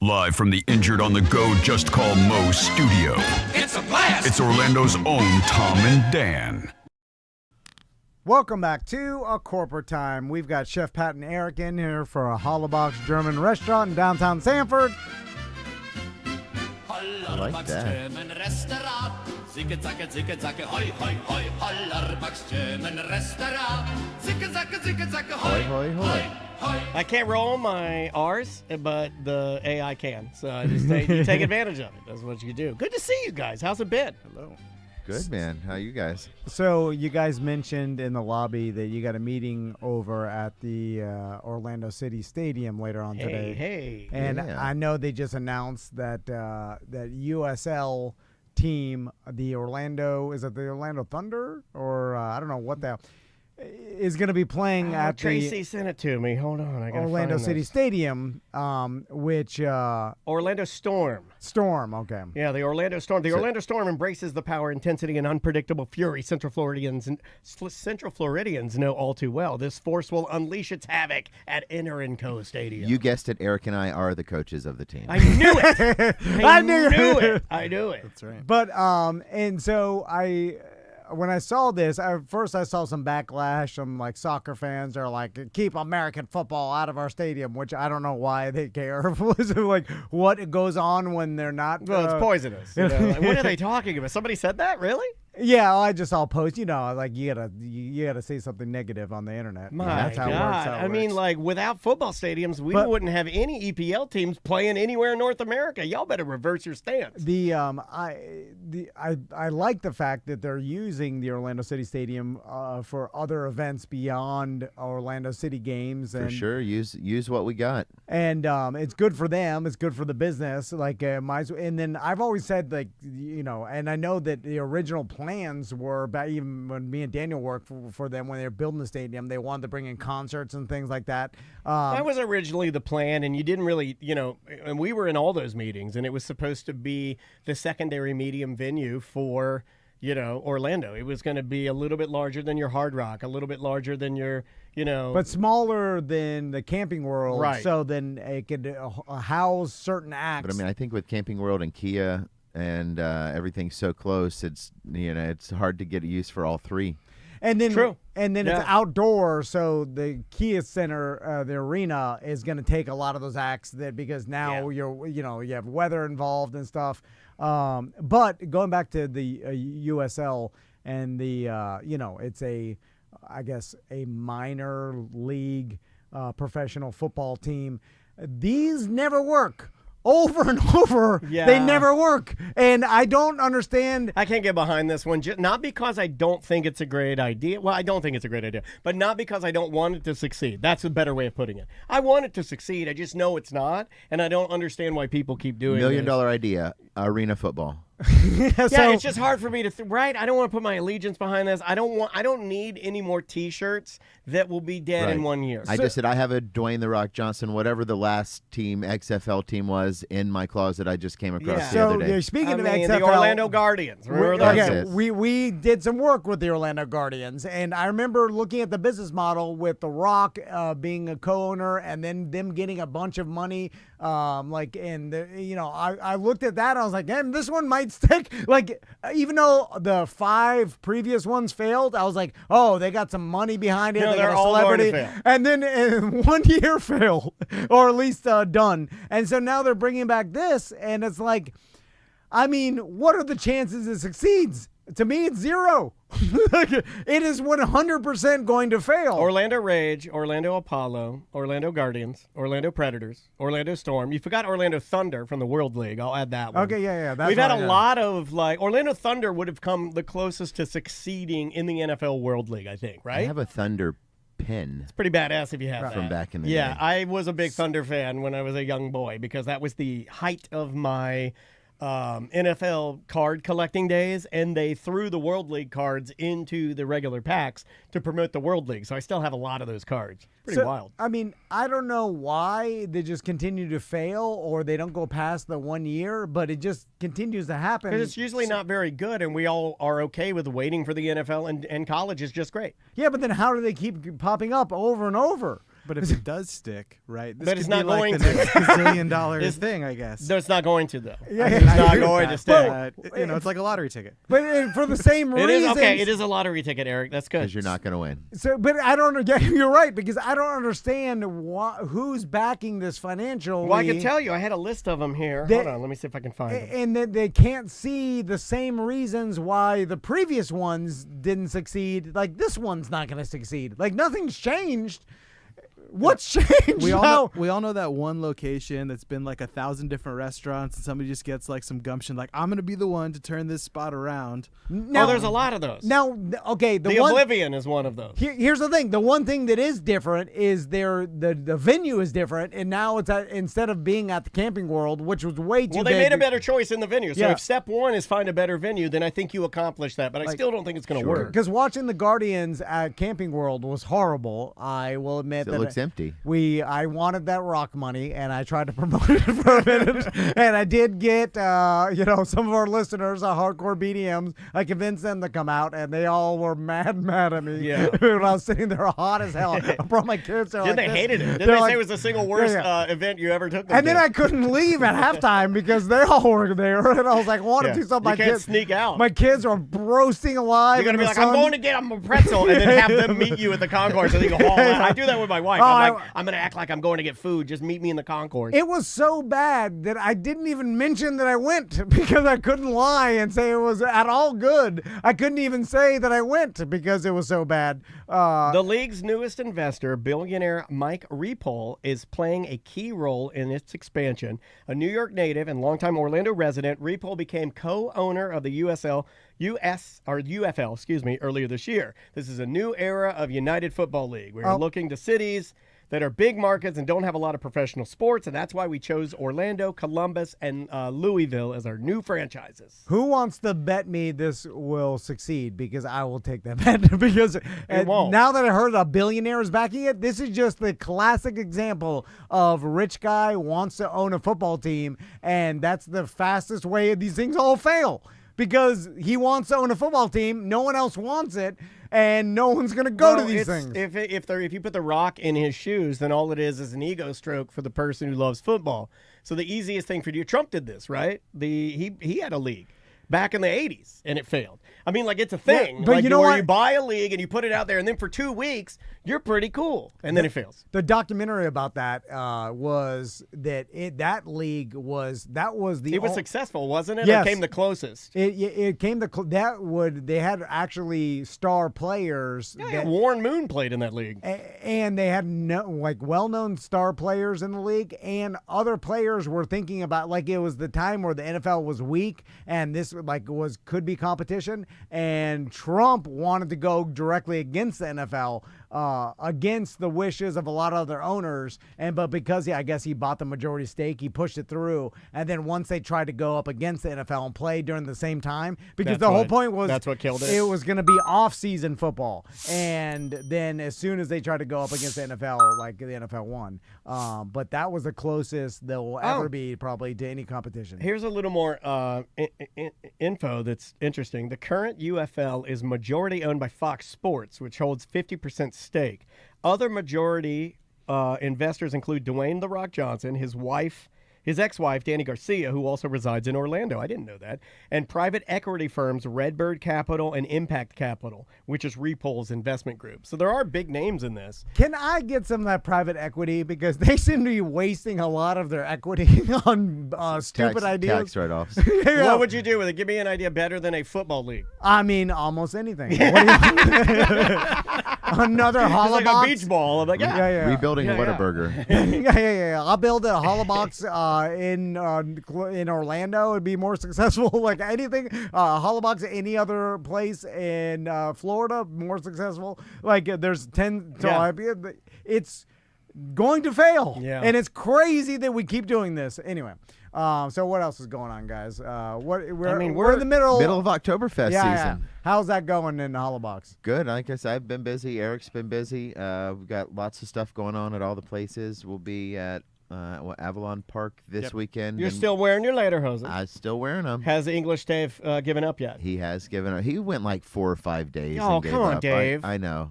Live from the Injured on the Go Just Call Mo studio. It's a blast! It's Orlando's own Tom and Dan. Welcome back to A Corporate Time. We've got Chef Pat and Eric in here for a HOLLERBACH German restaurant in downtown Sanford. I like that. Zicke, zacke, zicke, zacke, hoi, hoi, hoi, HOLLERBACH German Restaurant. Zicke, zacke, zicke, zacke, hoi, Hoi, hoi, hoi. I can't roll my R's, but the AI can. So I just you take advantage of it. That's what you do. Good to see you guys. How's it been? Hello. Good, man. How you guys? So you guys mentioned in the lobby that you got a meeting over at the Orlando City Stadium later on today. Hey. And Yeah. I know they just announced that that USL team, the Orlando, is it the Orlando Thunder? Or I don't know what the hell, is going to be playing at Tracy the sent it to me. Hold on. I got Orlando City Stadium, which... Orlando Storm. Storm, okay. Yeah, the Orlando Storm. The Orlando Storm embraces the power, intensity, and unpredictable fury Central Floridians know all too well. This force will unleash its havoc at Inter&Co Stadium. You guessed it. Eric and I are the coaches of the team. I knew it. I knew it. I knew it. That's right. But, and so when I saw this, first I saw some backlash. Some like soccer fans are like, keep American football out of our stadium, which I don't know why they care. Like what goes on when they're not. Well, it's poisonous. You know? Like, what are they talking about? Somebody said that? Really? Yeah, I just saw post. You know, like you gotta say something negative on the internet. My That's how God. it works. I mean, like without football stadiums, we wouldn't have any EPL teams playing anywhere in North America. Y'all better reverse your stance. I like the fact that they're using the Orlando City Stadium for other events beyond Orlando City games. For sure, use what we got. And it's good for them. It's good for the business. Like and then I've always said, like, you know, and I know that the original plans were back even when me and Daniel worked for them when they were building the stadium. They wanted to bring in concerts and things like that. That was originally the plan, and you didn't really, you know, and we were in all those meetings, and it was supposed to be the secondary medium venue for, you know, Orlando. It was going to be a little bit larger than your Hard Rock, a little bit larger than your, you know. But smaller than the Camping World, right. So then it could house certain acts. But I mean, I think with Camping World and Kia and everything's so close, it's, you know, it's hard to get use for all three. And then, True. And then it's outdoor, so the Kia Center, the arena, is going to take a lot of those acts because now you have weather involved and stuff. But going back to the USL and the it's I guess a minor league professional football team. These never work. Over and over, they never work. And I don't understand. I can't get behind this one. Not because I don't think it's a great idea. Well, I don't think it's a great idea. But not because I don't want it to succeed. That's a better way of putting it. I want it to succeed. I just know it's not. And I don't understand why people keep doing it. $1 million idea, arena football. It's just hard for me to right. I don't want to put my allegiance behind this. I don't need any more T-shirts that will be dead in 1 year. I just said I have a Dwayne The Rock Johnson, whatever the last team XFL team was, in my closet. I just came across the other day. Speaking of XFL, the Orlando Guardians. We did some work with the Orlando Guardians, and I remember looking at the business model with The Rock being a co-owner, and then them getting a bunch of money. I looked at that. I was like, man, this one might stick. Like, even though the 5 previous ones failed, I was like, oh, they got some money behind it. No, they they're got a all going to celebrity. fail. And then in 1 year failed, or at least done. And so now they're bringing back this, and it's like, I mean, what are the chances it succeeds? To me, it's 0. It is 100% going to fail. Orlando Rage, Orlando Apollo, Orlando Guardians, Orlando Predators, Orlando Storm. You forgot Orlando Thunder from the World League. I'll add that one. Okay, yeah. We've had a lot of, like, Orlando Thunder would have come the closest to succeeding in the NFL World League, I think, right? I have a Thunder pin. It's pretty badass if you have that. From back in the day. Yeah, I was a big Thunder fan when I was a young boy because that was the height of my NFL card collecting days, and they threw the World League cards into the regular packs to promote the World League. So I still have a lot of those cards. Pretty wild. I mean, I don't know why they just continue to fail or they don't go past the 1 year, but it just continues to happen. Because it's usually not very good, and we all are okay with waiting for the NFL, and college is just great. Yeah, but then how do they keep popping up over and over? But if it does stick, right? This But could it's be not like going the to. next $1 It's- thing, I guess. No, it's not going to, though. Yeah, It's I not agree with going that. to stay. It's like a lottery ticket. But for the same It reasons. is okay. It is a lottery ticket, Eric. That's good. Because you're not going to win. So, but I don't. Yeah, you're right, because I don't understand who's backing this financially. Well, I can tell you. I had a list of them here. They- Hold on. Let me see if I can find them. And that they can't see the same reasons why the previous ones didn't succeed. Like this one's not going to succeed. Like nothing's changed. What's changed? We all know that one location that's been like 1,000 different restaurants, and somebody just gets like some gumption, like I'm gonna be the one to turn this spot around. Now, there's a lot of those. Now, okay, the Oblivion is one of those. Here's the thing. The one thing that is different is the venue is different, and now it's instead of being at the Camping World, which was way too Well, big. they made a better choice in the venue. So Yeah. if step one is find a better venue, then I think you accomplished that. But I still don't think it's going to work. Because watching the Guardians at Camping World was horrible. I will admit that It looks empty. I wanted that rock money, and I tried to promote it for a minute, and I did get some of our listeners, hardcore BDMs. I convinced them to come out, and they all were mad at me. Yeah. When I was sitting there hot as hell. I brought my kids. Didn't they hated it? Didn't they say it was the single worst event you ever took them And then to? I couldn't leave at halftime because they all were there, and I was like, I want to do something. You can't sneak out. My kids are roasting alive. You're going to in be the like, I'm sun. going to get them a pretzel, and then have them meet you at the concourse, and they can haul out. I do that with my wife. I'm going to act like I'm going to get food. Just meet me in the concourse. It was so bad that I didn't even mention that I went because I couldn't lie and say it was at all good. I couldn't even say that I went because it was so bad. The league's newest investor, billionaire Mike Repole, is playing a key role in its expansion. A New York native and longtime Orlando resident, Repole became co-owner of the UFL earlier this year. This is a new era of United Football League. We're looking to cities that are big markets and don't have a lot of professional sports, and that's why we chose Orlando, Columbus, and Louisville as our new franchises. Who wants to bet me this will succeed? Because I will take that bet. Because won't. now that I heard a billionaire is backing it, this is just the classic example of rich guy wants to own a football team, and that's the fastest way these things all fail. Because he wants to own a football team, no one else wants it, and no one's going to go to these things. If you put the rock in his shoes, then all it is an ego stroke for the person who loves football. So the easiest thing for you, Trump did this, right? He had a league back in the 80s, and it failed. I mean, like, it's a thing. Yeah, but like, you know where what? you buy a league and you put it out there, and then for 2 weeks, you're pretty cool, and then it fails. The documentary about that was that that league was the. It was successful, wasn't it? Yes. It came the closest. It came they had actually star players. Yeah, Warren Moon played in that league. And they had well-known star players in the league, and other players were thinking about, like, it was the time where the NFL was weak, and this could be competition, and Trump wanted to go directly against the NFL, against the wishes of a lot of other owners, but because I guess he bought the majority stake, he pushed it through, and then once they tried to go up against the NFL and play during the same time, because the whole point was that's what killed it. It was going to be off-season football, and then as soon as they tried to go up against the NFL, the NFL won. But that was the closest there will ever be probably to any competition. Here's a little more info that's interesting. The current UFL is majority owned by Fox Sports, which holds 50% stake. Other majority investors include Dwayne "The Rock" Johnson, his ex-wife, Danny Garcia, who also resides in Orlando. I didn't know that. And private equity firms Redbird Capital and Impact Capital, which is Repole's investment group. So there are big names in this. Can I get some of that private equity? Because they seem to be wasting a lot of their equity on stupid ideas. Tax write-offs. Yeah. What would you do with it? Give me an idea better than a football league. I mean, almost anything. What do you Another hollow It's like box? a beach ball. I'm like, Yeah. Rebuilding Yeah, Whataburger. Yeah. I'll build a hollow box in Orlando. It'd be more successful. Like anything, hollow box any other place in Florida, more successful. Like there's 10. It's going to fail. Yeah. And it's crazy that we keep doing this. Anyway. So what else is going on, guys? We're in the middle of Oktoberfest season. How's that going in the hollow box? Good. Like I said, I've been busy. Eric's been busy. We've got lots of stuff going on at all the places. We'll be at Avalon Park this weekend. You're still wearing your lederhosen. I'm still wearing them. Has English Dave given up yet? He has given up. He went like 4 or 5 days. Oh, and gave come on, up. Dave. I know.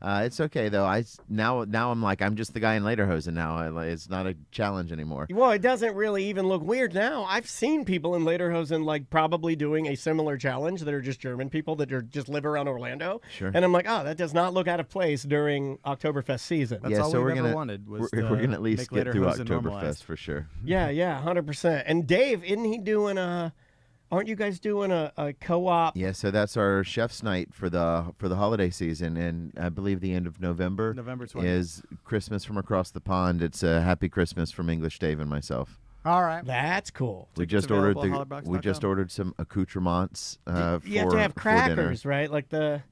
It's okay though. Now I'm like I'm just the guy in lederhosen now. It's not a challenge anymore. Well, it doesn't really even look weird now. I've seen people in lederhosen like probably doing a similar challenge that are just German people that just live around Orlando. Sure. And I'm like, oh, that does not look out of place during Oktoberfest season. That's all we've ever wanted was we're gonna at least make get through lederhosen Oktoberfest normalized. for sure. Yeah, 100%. And Dave, isn't he doing aren't you guys doing a co-op? Yeah, so that's our chef's night for the holiday season, and I believe the end of November. November 20th. is Christmas from across the pond. It's a Happy Christmas from English Dave and myself. All right. That's cool. We Tickets just ordered available at we just hollerback.com. ordered some accoutrements You have to have for dinner. crackers, right? Like the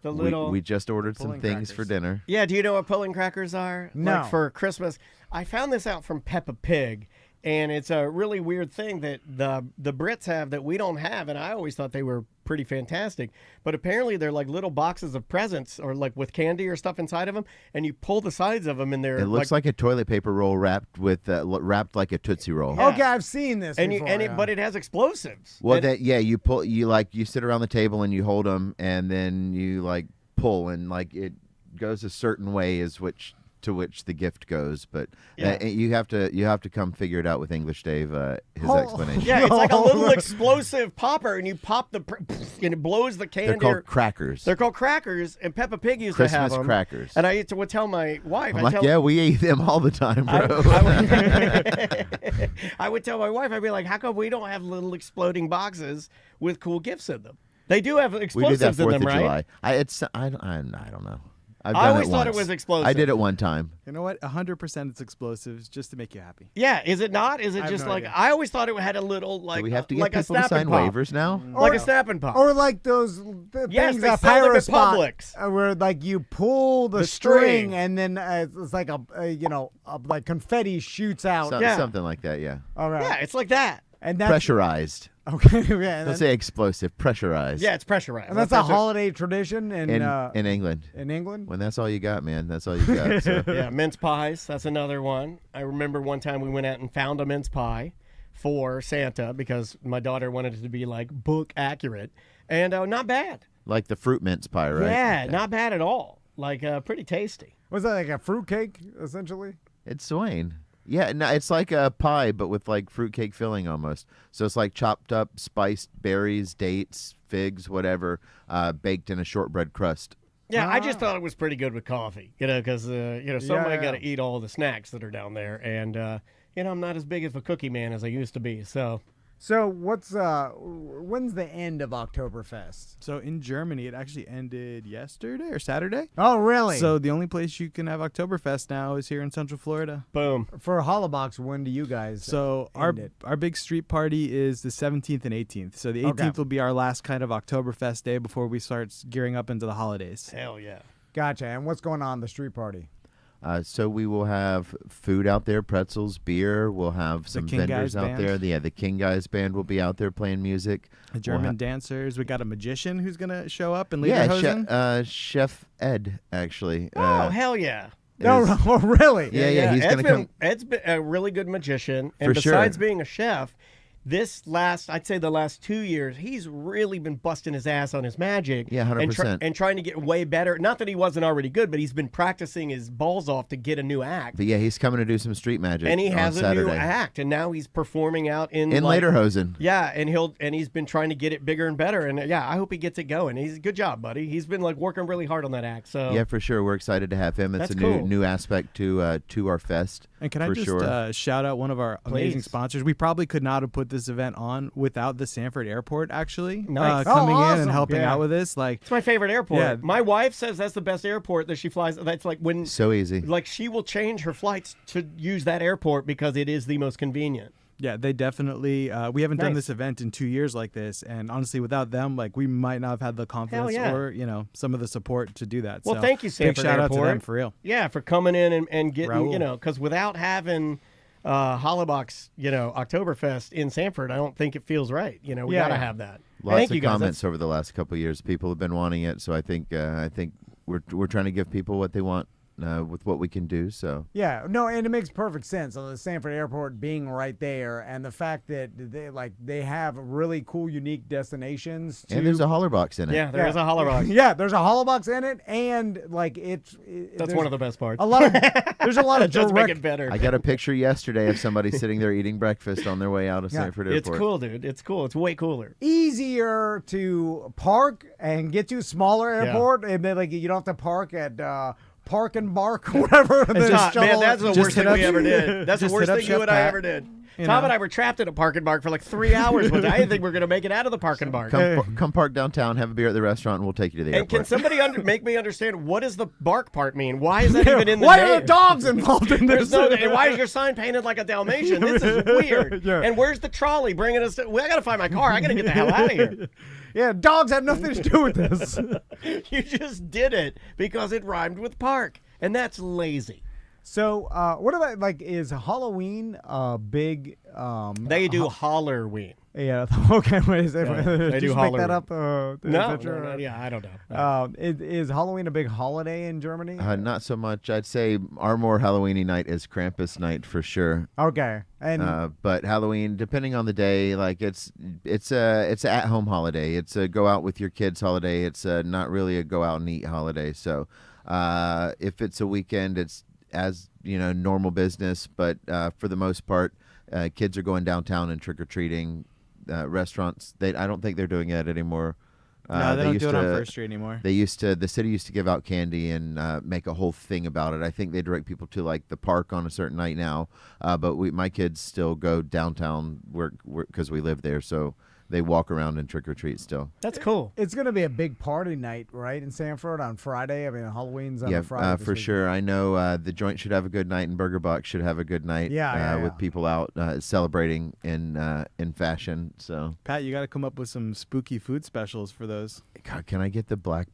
little. We just ordered some pulling things for crackers. dinner. Yeah, do you know what pulling crackers are? No. Like for Christmas. I found this out from Peppa Pig, and it's a really weird thing that the Brits have that we don't have, and I always thought they were pretty fantastic. But apparently they're like little boxes of presents or like with candy or stuff inside of them, and you pull the sides of them and they're It looks like a toilet paper roll wrapped wrapped like a Tootsie Roll. Yeah. Okay, I've seen this and before. you but it has explosives. Well, And- you sit around the table and you hold them, and then you like pull, and like it goes a certain way to which the gift goes, but Yeah. you have to come figure it out with English Dave. His Oh. explanation. Yeah, it's like a little explosive popper, and you pop and it blows the candy. They're called crackers. They're called crackers, and Peppa Pig used to have Christmas them. crackers. And I would tell my wife, I'm like, yeah, we ate them all the time, bro. I would tell my wife, I'd be like, how come we don't have little exploding boxes with cool gifts in them? They do have we did that explosives in 4th them, of right? July. I don't know. I've I done always thought it once. was explosive. I did it one time. You know what? 100% it's explosives just to make you happy. Yeah, is it not? Is it I have just no like idea. I always thought it had a little like Do we have to get like a people to snap sign and pop. waivers now? Like a snap and pop. Or like those Yes, things they that sell them Pirate at Spot, Publix. where like you pull the The string. string and then it's like like confetti shoots out. Yeah. Something like that, yeah. All right. Yeah, it's like that. And that's Pressurized. okay. Yeah, and Don't say explosive. Pressurized. Yeah, it's pressurized. and that's a holiday tradition in In England. England. When that's all you got, man. That's all you got. So. Yeah, mince pies. That's another one. I remember one time we went out and found a mince pie for Santa because my daughter wanted it to be like book accurate, and not bad. Like the fruit mince pie, right? Yeah, not bad at all. Like pretty tasty. Was that like a fruit cake essentially? It's Swain. Yeah, no, it's like a pie, but with like fruitcake filling almost. So it's like chopped up spiced berries, dates, figs, whatever, baked in a shortbread crust. Yeah, I just thought it was pretty good with coffee. Because somebody Yeah. got to eat all the snacks that are down there, and I'm not as big of a cookie man as I used to be. So So when's the end of Oktoberfest? So in Germany, it actually ended yesterday or Saturday. Oh, really? So the only place you can have Oktoberfest now is here in Central Florida. boom. for HOLLERBACH, when do you guys? So end it? our big street party is the 17th and 18th. So the 18th Okay. will be our last kind of Oktoberfest day before we start gearing up into the holidays. Hell yeah. Gotcha. And what's going on in the street party? So we will have food out there, pretzels, beer. We'll have some King vendors Guys out band. there. Yeah, the King Guys band will be out there playing music. The German dancers. We got a magician who's gonna show up in Yeah, lederhosen. Chef Ed actually. Oh, hell yeah. No, is- oh, really? Yeah, he's Ed's gonna come. Ed's been a really good magician, and For sure. besides being a chef, I'd say the last 2 years, he's really been busting his ass on his magic. Yeah, 100%. And trying to get way better. Not that he wasn't already good, but he's been practicing his balls off to get a new act. But yeah, he's coming to do some street magic. And he on has a Saturday. new act, and now he's performing out in Lederhosen. Yeah, and he's been trying to get it bigger and better, and yeah, I hope he gets it going. He's good job, buddy. He's been like working really hard on that act. So Yeah, for sure. We're excited to have him. It's That's a new cool. new aspect to our fest. And can I for just sure. shout out one of our amazing Please. sponsors? We probably could not have put this event on without the Sanford Airport actually Nice. coming in awesome. and helping Yeah. out with this. Like, it's my favorite airport. Yeah. My wife says that's the best airport that she flies. That's like when So easy. like she will change her flights to use that airport because it is the most convenient. yeah, they definitely. We haven't done Nice. this event in 2 years like this, and honestly, without them, like we might not have had the confidence yeah. or some of the support to do that. Well, so, thank you, Sanford Big shout out to Airport. them for real. Yeah, for coming in and getting Raul. because without having HOLLERBACH, Oktoberfest in Sanford, I don't think it feels right. We Yeah, gotta yeah. have that. Lots Thank of you guys. comments over the last couple of years. People have been wanting it, so I think we're trying to give people what they want with what we can do. So Yeah, no, and it makes perfect sense on the Sanford Airport being right there, and the fact that they have really cool, unique destinations. and there's a HOLLERBACH in it. Yeah, there is a HOLLERBACH. Yeah, there's a HOLLERBACH in it, and That's one of the best parts. There's a lot of Just make direct. it better. I got a picture yesterday of somebody sitting there eating breakfast on their way out of Yeah. Sanford Airport. It's cool, dude. It's cool. It's way cooler. Easier to park and get to smaller airport, and then you don't have to park at Park and Bark or whatever. Man, that's the Just worst hit thing up- we ever did. That's the just worst hit up thing you Chef and I Pat. ever did. You Tom know. and I were trapped at a Park and Bark for like 3 hours. But I didn't think we were going to make it out of the Park and Bark. Come park downtown, have a beer at the restaurant, and we'll take you to the And can airport. somebody make me understand what does the bark part mean? Why is that even in the Why name? are the dogs involved in this? There's no, and why is your sign painted like a Dalmatian? This is weird. Yeah. And where's the trolley bringing us? I got to find my car. I got to get the hell out of here. Yeah, dogs have nothing to do with this. You just did it because it rhymed with park, and that's lazy. So, what about is Halloween a big? They do Halloween. Yeah. Okay. Wait a second. Yeah, they Did do you make that Halloween. up? Is No, that true? yeah, I don't know. Is Halloween a big holiday in Germany? Not so much. I'd say our more Halloweeny night is Krampus night for sure. Okay. And But Halloween, depending on the day, it's a at-home holiday. It's a go out with your kids holiday. It's not really a go out and eat holiday. So if it's a weekend, it's as normal business. But for the most part, kids are going downtown and trick or treating. Restaurants, I don't think they're doing that anymore. No, they don't used do it on to- First Street anymore. The city used to give out candy and make a whole thing about it. I think they direct people to the park on a certain night now. But my kids still go downtown because we live there, so they walk around and trick or treat still. That's cool. it's going to be a big party night, right, in Sanford on Friday. I mean, Halloween's on a Friday. this for week. sure. I know the joint should have a good night, and Burger Box should have a good night. Yeah. With people out celebrating in fashion. So, Pat, you got to come up with some spooky food specials for those. God, can I get the black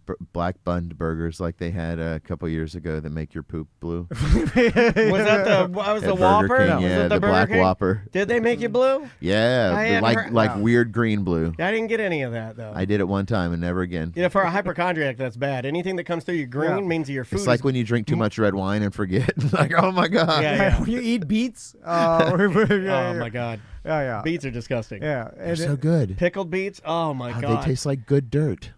bunned burgers like they had a couple years ago that make your poop blue? Was that the At Burger Whopper? King, Was yeah, it the Burger Black King? Whopper. Did they make you blue? I Yeah, hadn't like heard- weird green blue. I didn't get any of that though. I did it one time and never again. For a hypochondriac, that's bad. Anything that comes through your green means your food. It's like when you drink too much red wine and forget. Oh my god. Yeah. When you eat beets. Oh my god, Yeah. beets are disgusting. Yeah. They're so good. Pickled beets. Oh my They god. taste like good dirt.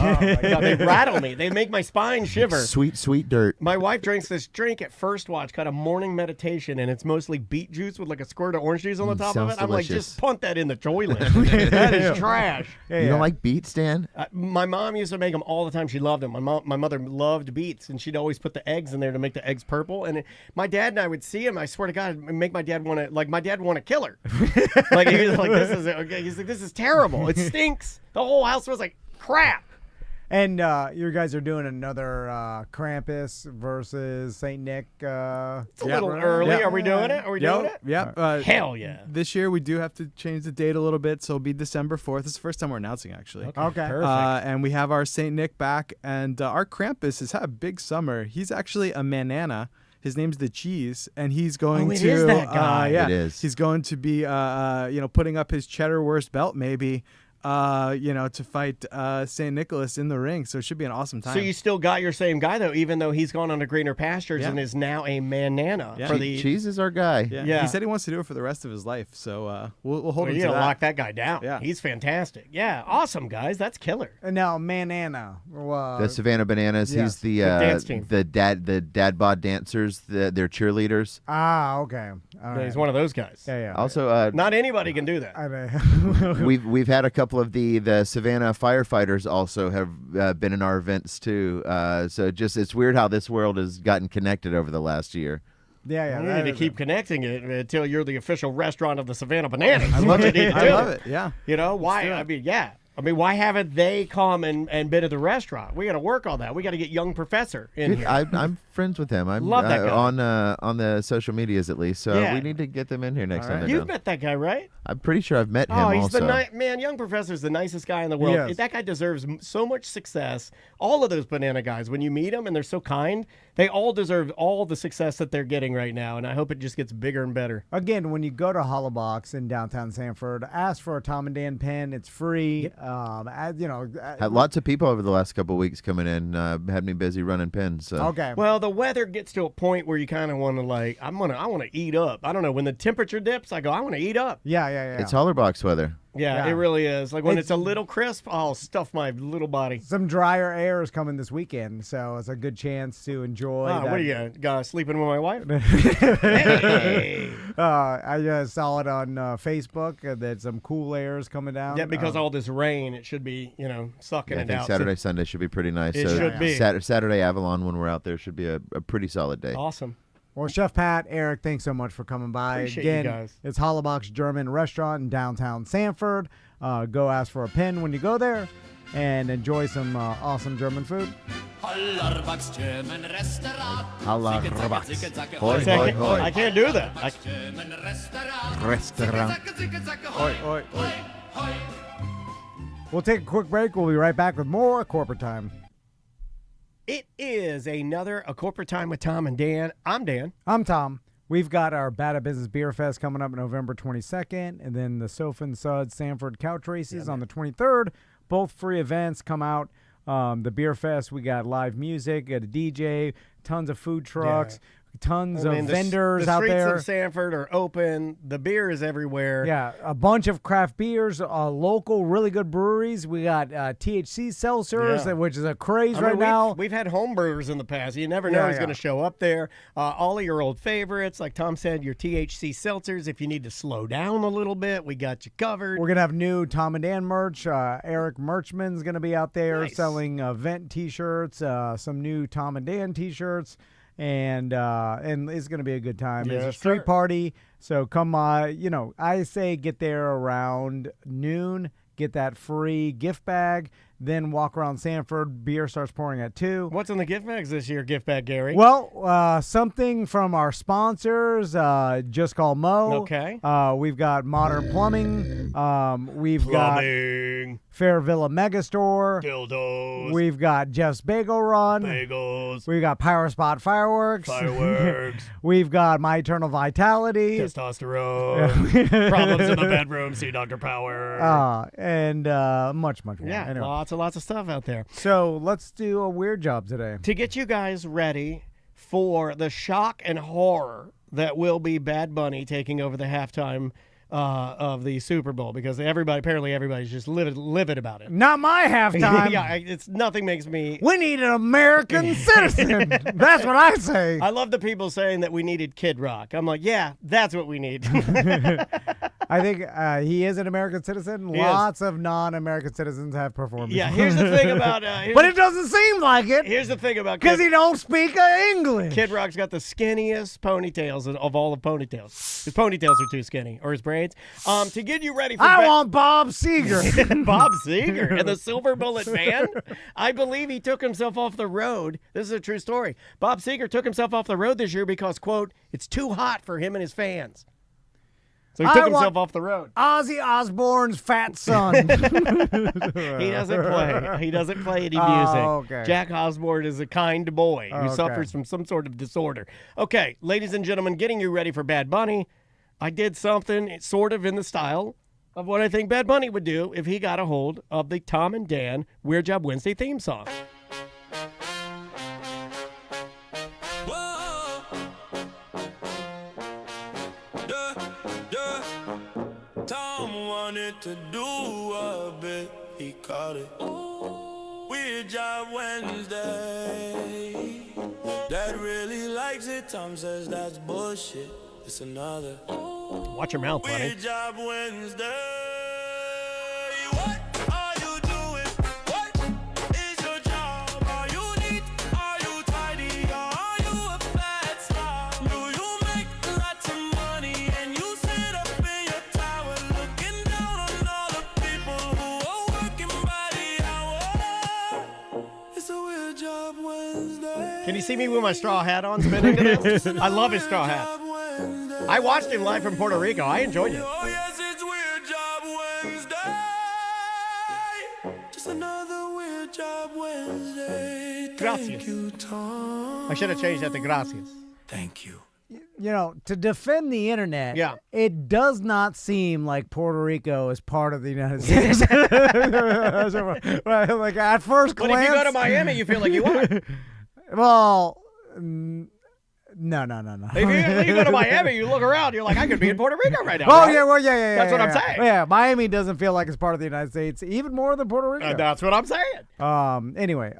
Oh my god, they rattle me. They make my spine shiver. Sweet dirt. My wife drinks this drink at First Watch, called a morning meditation, and it's mostly beet juice with a squirt of orange juice on the top of sounds it. I'm like, delicious. just punt that in the toilet. That is trash. You don't like beets, Dan? My mom used to make them all the time. She loved them. My mother loved beets, and she'd always put the eggs in there to make the eggs purple. And my dad and I would see him. I swear to God, it'd make my dad want to kill her. He was like, he's like, this is terrible. It stinks. The whole house was like crap. And you guys are doing another Krampus versus Saint Nick. It's a little early. Yeah. Are we doing it? Are we doing it? Yep. Hell yeah. This year we do have to change the date a little bit, so it'll be December 4th. It's the first time we're announcing, actually. Okay. Perfect. And we have our Saint Nick back, and our Krampus has had a big summer. He's actually a manana. His name's the Cheese, and he's going it to. is that guy. Yeah, It is. He's going to be, putting up his cheddar wurst belt, maybe, to fight Saint Nicholas in the ring. So it should be an awesome time. So you still got your same guy though, even though he's gone on to greener pastures Yeah. and is now a manana Yeah. for the. Cheese is our guy. Yeah. Yeah. He said he wants to do it for the rest of his life, so we'll hold Well, him you to gotta that. lock that guy down. Yeah. He's fantastic. Yeah, awesome guys. That's killer. And now Manana. The Savannah Bananas. yes. He's the dance team. the dad bod dancers. They're cheerleaders. Okay. All He's right. one of those guys. Yeah. Also, Not anybody can do that. we've had a couple of the Savannah firefighters also have been in our events too. So it's weird how this world has gotten connected over the last year. Yeah. You need to keep connecting it until you're the official restaurant of the Savannah Bananas. I love it. You need to I do. love it. Yeah. You know why? I mean, yeah. I mean, why haven't they come and been at the restaurant? We got to work on that. We got to get young professor in Dude, here. I'm friends with him. I'm Love that guy. on the social medias at least. So Yeah. we need to get them in here next time. they're You've done. met that guy, right? I'm pretty sure I've met him. Oh, he's also. the man. Young professor's the nicest guy in the world. Yes. That guy deserves so much success. All of those banana guys, when you meet them and they're so kind, they all deserve all the success that they're getting right now. And I hope it just gets bigger and better. Again, when you go to HOLLERBACH in downtown Sanford, ask for a Tom and Dan pen. It's free. Had lots of people over the last couple of weeks coming in. Had me busy running pins. So. Okay. Well, the weather gets to a point where you kind of want to I want to eat up. I don't know, when the temperature dips, I go, I want to eat up. Yeah. It's HOLLERBACH weather. Yeah, Yeah. it really is. Like when it's a little crisp, I'll stuff my little body. Some drier air is coming this weekend, so it's a good chance to enjoy. Wow, that. what are you sleeping with my wife? Hey. I saw it on Facebook that some cool air is coming down. Yeah, because all this rain, it should be, sucking I it think out. Saturday, Sunday should be pretty nice. It should be. Saturday, Avalon, when we're out there, should be a pretty solid day. Awesome. Well, Chef Pat, Eric, thanks so much for coming by. Appreciate you Again, guys. it's HOLLERBACH German Restaurant in downtown Sanford. Go ask for a pin when you go there and enjoy some awesome German food. HOLLERBACH's German Restaurant. HOLLERBACH. Zicke, zacke, Hoi, hoi, hoi, hoi. I can't do that. German Restaurant. Restaurant. Zicke, zacke, hoi, hoi, hoi. We'll take a quick break. We'll be right back with more Corporate Time. It is another A Corporate Time with Tom and Dan. I'm Dan. I'm Tom. We've got our Bad Business Beer Fest coming up November 22nd, and then the Sofa and Suds Sanford Couch Races on the 23rd. Both free events. Come out. The Beer Fest, we got live music, got a DJ, tons of food trucks, tons of vendors out there. The streets of Sanford are open. The beer is everywhere. Yeah, a bunch of craft beers, local, really good breweries. We got THC seltzers, which is a craze right now. We've had home brewers in the past. You never know who's going to show up there. All of your old favorites, like Tom said, your THC seltzers. If you need to slow down a little bit, we got you covered. We're going to have new Tom and Dan merch. Eric Merchman's going to be out there selling vent T-shirts, some new Tom and Dan T-shirts. And it's going to be a good time. It's a street party, so come on. I say get there around noon, get that free gift bag, then walk around Sanford. Beer starts pouring at 2. What's in the gift bags this year, gift bag, Gary? Well, something from our sponsors, Just Call Mo. Okay. We've got Modern Plumbing. We've got Fairvilla Megastore. Dildos. We've got Jeff's Bagel Run. Bagels. We've got Power Spot Fireworks. Fireworks. We've got My Eternal Vitality. Testosterone. Problems in the bedroom. See Dr. Power. And much, much more. Yeah, Anyway. lots of stuff out there. So let's do a weird job today. To get you guys ready for the shock and horror that will be Bad Bunny taking over the halftime of the Super Bowl, because apparently everybody's just livid about it. Not my halftime. Yeah, nothing makes me. We need an American citizen. That's what I say. I love the people saying that we needed Kid Rock. I'm like, yeah, that's what we need. I think he is an American citizen. Lots of non-American citizens have performed. Yeah, here's the thing about. But it doesn't seem like it. Here's the thing about. Because he don't speak English. Kid Rock's got the skinniest ponytails of all the ponytails. His ponytails are too skinny, or his braids. To get you ready for. I want Bob Seger. Bob Seger and the Silver Bullet Band. I believe he took himself off the road. This is a true story. Bob Seger took himself off the road this year because, quote, it's too hot for him and his fans. So he took himself off the road. Ozzy Osbourne's fat son. He doesn't play. He doesn't play any music. Okay. Jack Osbourne is a kind boy who suffers from some sort of disorder. Okay, ladies and gentlemen, getting you ready for Bad Bunny. I did something sort of in the style of what I think Bad Bunny would do if he got a hold of the Tom and Dan Weird Job Wednesday theme song. Tom wanted to do a bit, he caught it. Weird Job Wednesday. Dad really likes it. Tom says that's bullshit. It's another. Watch your mouth, buddy. Weird Job Wednesday. What are you doing? What is your job? Are you neat? Are you tidy? Are you a fat slob? Do you make lots of money and you sit up in your tower looking down on all the people who are working by the hour? It's a Weird Job Wednesday. Can you see me with my straw hat on spinning to this? I love his straw hat. I watched him live from Puerto Rico. I enjoyed it. Oh, yes, it's Weird Job Wednesday. Just another Weird Job Wednesday. Gracias. Thank you, Tom. I should have changed that to gracias. Thank you. to defend the internet, Yeah. it does not seem like Puerto Rico is part of the United States. Like at first But glance. if you go to Miami, you feel like you are. Well, no. If you go to Miami, you look around, you're like, I could be in Puerto Rico right now. Oh right? yeah, well yeah. That's what I'm yeah. saying. Yeah, Miami doesn't feel like it's part of the United States even more than Puerto Rico. That's what I'm saying. Anyway,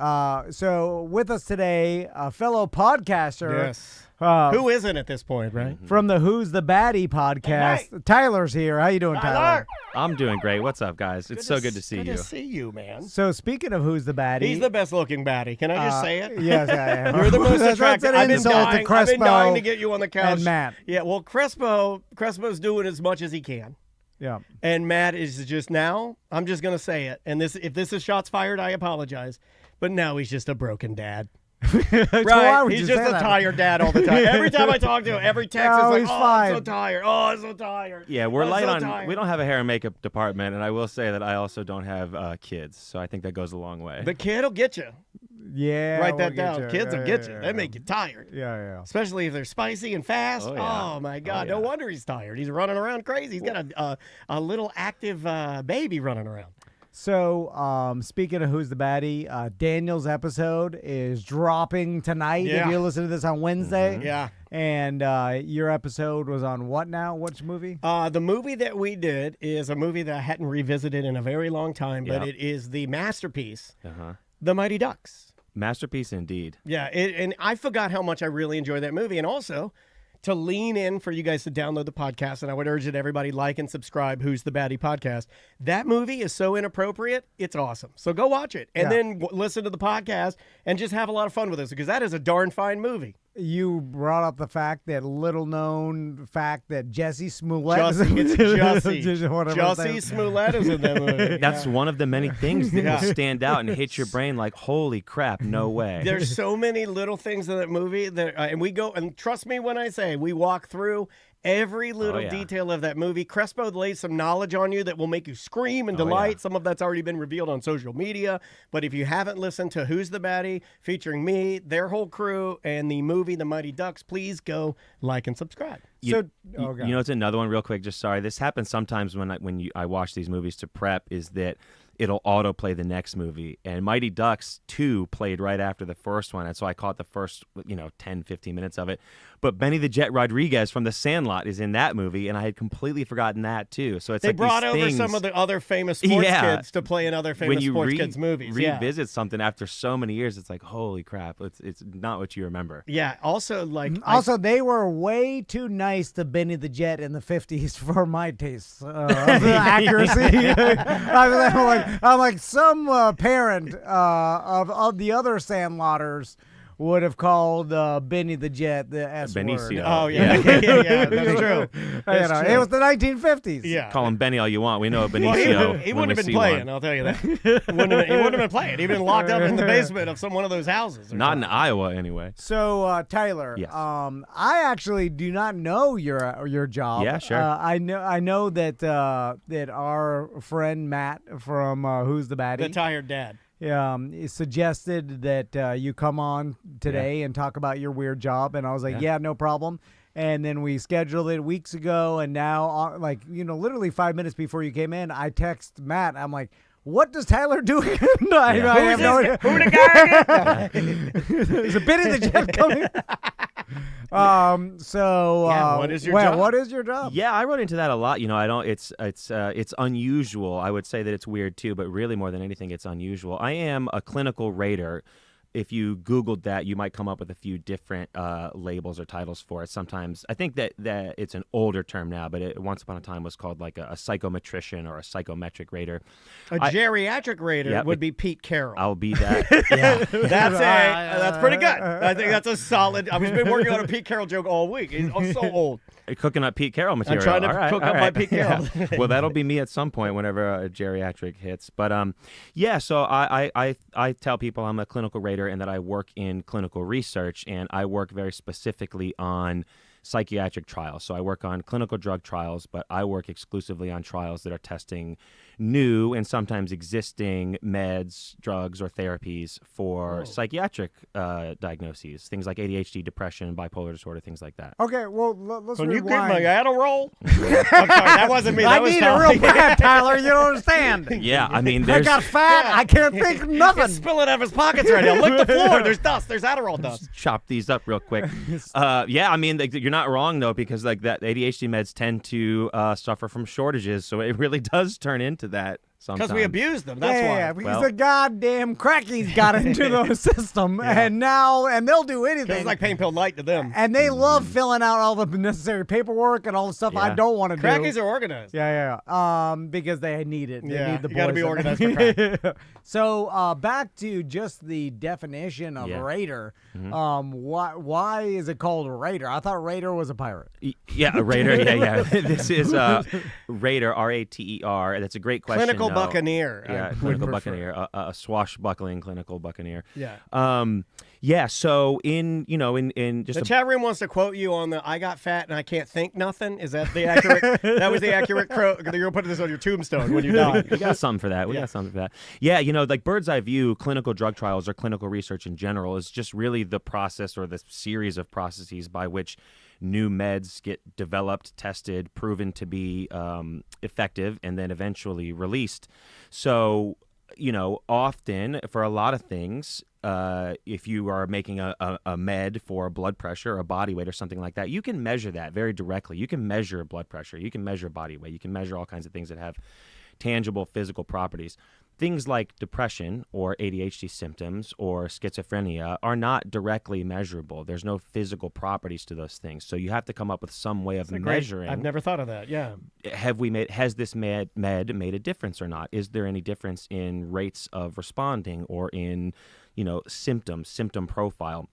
so with us today, a fellow podcaster. Yes. Uh, Who isn't at this point, right? from the Who's the Baddie podcast. Hey. Tyler's here. How you doing, Tyler? I'm doing great. What's up, guys? It's so good to see Good you. to see you, man. So speaking of Who's the Baddie, He's the best looking baddie. Can I just say it? Yes, I am. You're the most That's attractive. an I've been insult to dying to Crespo get you on the couch. and Matt. Yeah, well, Crespo's doing as much as he can. Yeah. And Matt is just now, I'm just going to say it. And if this is shots fired, I apologize. But now he's just a broken dad. Why would He's you just say a that? tired dad all the time. Every time I talk to him, every text No, is like, he's oh, fine. I'm so tired. Oh, I'm so tired. Yeah, we're I'm light so on. tired. We don't have a hair and makeup department, and I will say that I also don't have kids, so I think that goes a long way. The kid will get you. Yeah. Write that we'll get down. you. Kids will Yeah, get yeah, you. yeah, They make you tired. Yeah. Especially if they're spicy and fast. Oh, yeah. Oh my God. Oh, No yeah. wonder he's tired. He's running around crazy. He's got a little active baby running around. So, speaking of Who's the Baddie, Daniel's episode is dropping tonight. Yeah. If you listen to this on Wednesday. Yeah. And your episode was on what now? Which movie? The movie that we did is a movie that I hadn't revisited in a very long time, but Yeah. it is the masterpiece, Uh-huh. The Mighty Ducks. Masterpiece indeed. Yeah, and I forgot how much I really enjoyed that movie. And also, to lean in for you guys to download the podcast, and I would urge that everybody like and subscribe Who's the Baddie podcast. That movie is so inappropriate, it's awesome. So go watch it, and Yeah. then listen to the podcast, and just have a lot of fun with us, because that is a darn fine movie. You brought up the fact that little known fact that Jesse Smollett is Jussie, it's Jussie. Whatever his name Jussie is. Smollett is in that movie. That's one of the many things that Yeah. will stand out and hit your brain like, holy crap, no way. There's so many little things in that movie that, and we go, and trust me when I say, we walk through every little yeah. detail of that movie. Crespo lays some knowledge on you that will make you scream and Oh, delight. yeah. Some of that's already been revealed on social media. But if you haven't listened to Who's the Baddie, featuring me, their whole crew, and the movie The Mighty Ducks, please go like and subscribe. So, You know, it's another one real quick. Just sorry, this happens sometimes when I watch these movies to prep. Is that it'll autoplay the next movie, and Mighty Ducks 2 played right after the first one, and so I caught the first 10, 15 minutes of it. But Benny the Jet Rodriguez from The Sandlot is in that movie, and I had completely forgotten that too. So it's They like brought these over things, some of the other famous sports Yeah. kids to play in other famous when you sports kids movies. revisit something after so many years. It's like, holy crap! It's not what you remember. Yeah. Also, like, Also, they were way too nice to Benny the Jet in the 50s for my taste of the accuracy. I'm like some parent of the other Sandlotters would have called Benny the Jet the S word. Benicio. oh yeah, yeah, that's true. That's true. It was the 1950s. Yeah. Call him Benny all you want. We know a Well, Benicio. he when wouldn't we have been see playing, one. I'll tell you that. He wouldn't have been playing. He'd been locked up in the basement of one of those houses. or Not in something. Iowa, anyway. So Tyler, Yes. I actually do not know your job. Yeah, sure. I know that our friend Matt from Who's the Baddie. The tired dad. Suggested that you come on today and talk about your weird job, and I was like, yeah, no problem. And then we scheduled it weeks ago, and now, literally 5 minutes before you came in, I text Matt. I'm like, what does Tyler do? I have no idea. Who the guy is? There's a bit of the jet coming. What is your job? What is your job? Yeah, I run into that a lot. I don't. It's unusual. I would say that it's weird too, but really more than anything, it's unusual. I am a clinical rater. If you Googled that, you might come up with a few different labels or titles for it. Sometimes I think that it's an older term now, but it once upon a time was called like a psychometrician or a psychometric rater. A geriatric raider Yeah, would be Pete Carroll. I'll be that. Yeah. That's pretty good. I think that's a solid. I've been working on a Pete Carroll joke all week. He's so old. Cooking up Pete Carroll material. trying to All right, cook all up my right. Pete Carroll. Yeah. Well, that'll be me at some point whenever a geriatric hits. But so I tell people I'm a clinical rater and that I work in clinical research, and I work very specifically on psychiatric trials. So I work on clinical drug trials, but I work exclusively on trials that are testing new and sometimes existing meds, drugs, or therapies for psychiatric diagnoses, things like ADHD, depression, bipolar disorder, things like that. Okay, well, let's Can you rewind. get my Adderall? I'm sorry, that wasn't me. I That was need Tom. it real bad, Tyler. You don't understand. Yeah, I mean, I there's got fat. I can't think of nothing. He's spilling out of his pockets right now. Look the floor. There's dust. There's Adderall dust. chop these up real quick. Yeah, I mean, you're not wrong though, because like that ADHD meds tend to suffer from shortages, so it really does turn into that. Because we abuse them. That's why. Yeah, because Well- the goddamn crackies got into the system, and they'll do anything. It's like pain pill light to them. And they love filling out all the necessary paperwork and all the stuff I Yeah. don't want to do. Crackies are organized. Yeah. Because they need it. They Yeah, need the you gotta be poison. organized for crack. So back to just the definition of Yeah. raider. Why is it called a raider? I thought raider was a pirate. Yeah, a raider. Yeah. This is raider, R-A-T-E-R. That's a great question. Clinical though. buccaneer. Yeah, I would clinical prefer. buccaneer, a swashbuckling clinical buccaneer. Yeah. Yeah. So in just The chat room wants to quote you on the "I got fat and I can't think nothing." Is that the accurate? That was the accurate quote. You're gonna put this on your tombstone when you die. we got something for that. We got something for that. Yeah, like bird's eye view, clinical drug trials or clinical research in general is just really the process or the series of processes by which new meds get developed, tested, proven to be effective, and then eventually released. So, often for a lot of things, if you are making a med for blood pressure or body weight or something like that, you can measure that very directly. You can measure blood pressure. You can measure body weight. You can measure all kinds of things that have tangible physical properties. Things like depression or ADHD symptoms or schizophrenia are not directly measurable. There's no physical properties to those things. So you have to come up with some way of measuring. I've never thought of that. Yeah. Has this med made a difference or not? Is there any difference in rates of responding or in, symptom profile?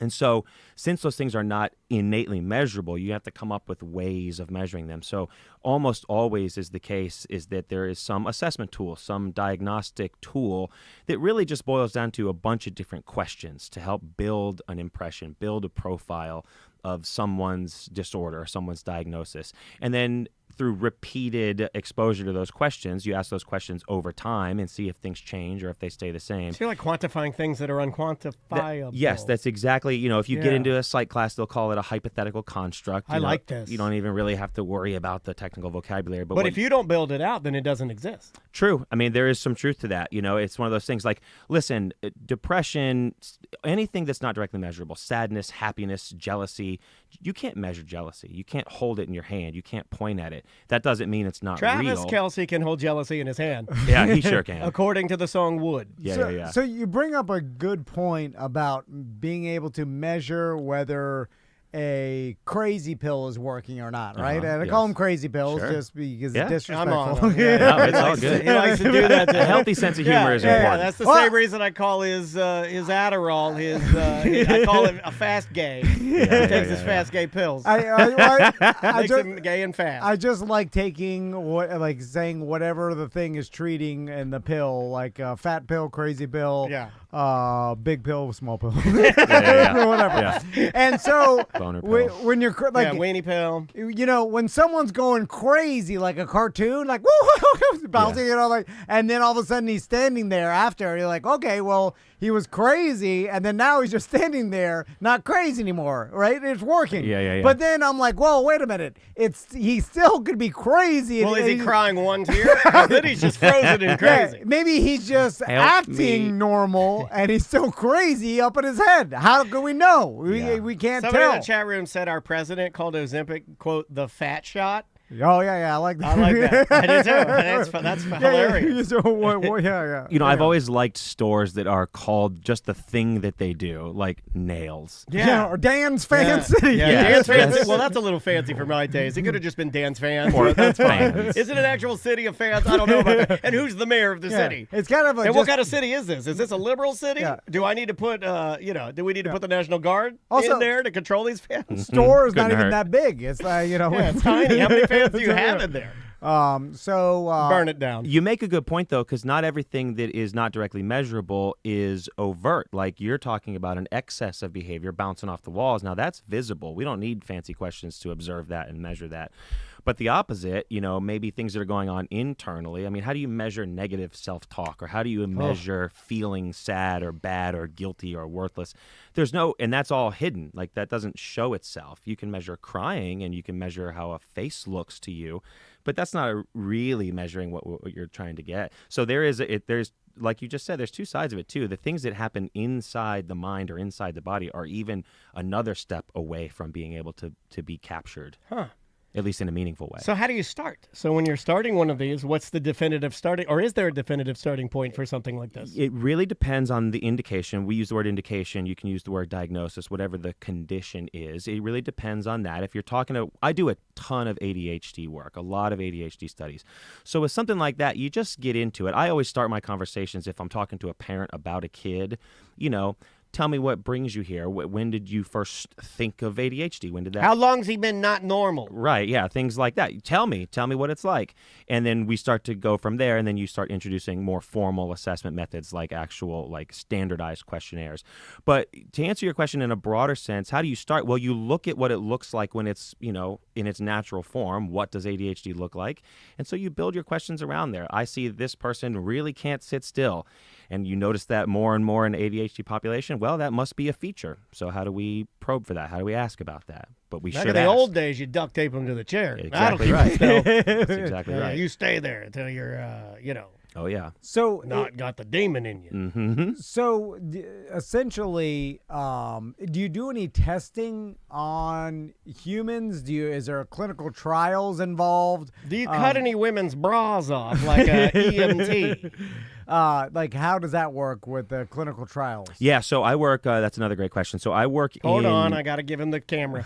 And so since those things are not innately measurable, you have to come up with ways of measuring them. So almost always is the case is that there is some assessment tool, some diagnostic tool that really just boils down to a bunch of different questions to help build an impression, build a profile of someone's disorder, someone's diagnosis. And then through repeated exposure to those questions, you ask those questions over time and see if things change or if they stay the same. So you're like quantifying things that are unquantifiable. Yes, that's exactly, if you get Yeah. into a psych class, they'll call it a hypothetical construct. I like this. You don't even really have to worry about the technical vocabulary. But what- if you don't build it out, then it doesn't exist. True. I mean, there is some truth to that. It's one of those things like, listen, depression, anything that's not directly measurable, sadness, happiness, jealousy, you can't measure jealousy. You can't hold it in your hand. You can't point at it. That doesn't mean it's not Travis real. Kelce can hold jealousy in his hand. Yeah, he sure can. According to the song Wood. Yeah. So you bring up a good point about being able to measure whether a crazy pill is working or not, right? And I call yes. them crazy pills Sure. just because Yeah. it's I'm on disrespectful. him. Yeah. No, it's all good. He likes to do that. A healthy sense of humor is important. That's the Well- same reason I call his Adderall I call him a fast gay. He takes his fast gay pills. I Makes just, him gay and fast. I just like taking saying whatever the thing is treating in the pill, like fat pill, crazy pill, big pill, small pill, Yeah. whatever. Yeah. And so Boner pill. when you're weenie pill. when someone's going crazy like a cartoon, like woo, bouncing, and then all of a sudden he's standing there after, you're like, okay, well, he was crazy, and then now he's just standing there, not crazy anymore, right? It's working. Yeah. But then I'm like, whoa, wait a minute. He still could be crazy. Well, and- is he and crying one tear? Then he's just frozen and crazy. Yeah, maybe he's just acting me. normal and he's still crazy up in his head. How can we know? We can't Somebody tell. in the chat room said our president called Ozempic, quote, the fat shot. Oh, yeah, I like that. I like that. I do too. That's hilarious. Yeah. I've always liked stores that are called just the thing that they do, like nails. Yeah, or Dan's Fan City. Yeah, Yes, Dan's Fan. yes. Well, that's a little fancy for my days. It could have just been Dan's Fans. Or That's fine. fans. Is it an actual city of fans? I don't know about that. And who's the mayor of the city? It's kind of And what kind of city is this? Is this a liberal city? Yeah. Do I need to put, do we need to put the National Guard Also- in there to control these fans? store is not Couldn't even hurt. that big. It's Yeah, it's tiny. How many fans do you have in there? Burn it down. You make a good point, though, because not everything that is not directly measurable is overt. Like you're talking about an excess of behavior bouncing off the walls. Now, that's visible. We don't need fancy questions to observe that and measure that. But the opposite, maybe things that are going on internally. I mean, how do you measure negative self-talk, or how do you measure feeling sad or bad or guilty or worthless? And that's all hidden. Like that doesn't show itself. You can measure crying and you can measure how a face looks to you, but that's not really measuring what you're trying to get. So there's like you just said, there's two sides of it too. The things that happen inside the mind or inside the body are even another step away from being able to be captured. At least in a meaningful way. So how do you start? So when you're starting one of these, what's the definitive starting, or is there a definitive starting point for something like this? It really depends on the indication. We use the word indication. You can use the word diagnosis, whatever the condition is. It really depends on that. If you're I do a ton of ADHD work, a lot of ADHD studies. So with something like that, you just get into it. I always start my conversations if I'm talking to a parent about a kid, tell me what brings you here. When did you first think of ADHD? When did that? How long's he been not normal? Right, yeah, things like that. Tell me what it's like. And then we start to go from there, and then you start introducing more formal assessment methods like actual, standardized questionnaires. But to answer your question in a broader sense, how do you start? Well, you look at what it looks like when it's, in its natural form. What does ADHD look like? And so you build your questions around there. I see this person really can't sit still. And you notice that more and more in the ADHD population. Well, that must be a feature. So how do we probe for that? How do we ask about that? But we Back should in the ask. old days, you duct tape them to the chair. Exactly That'll keep right. them still. That's exactly right. You stay there until you're, Oh, yeah. So not got the demon in you. Mm-hmm. So essentially, do you do any testing on humans? Is there clinical trials involved? Do you cut any women's bras off like a EMT? How does that work with the clinical trials? Yeah, so I work, that's another great question. So I work Hold on, I got to give him the camera.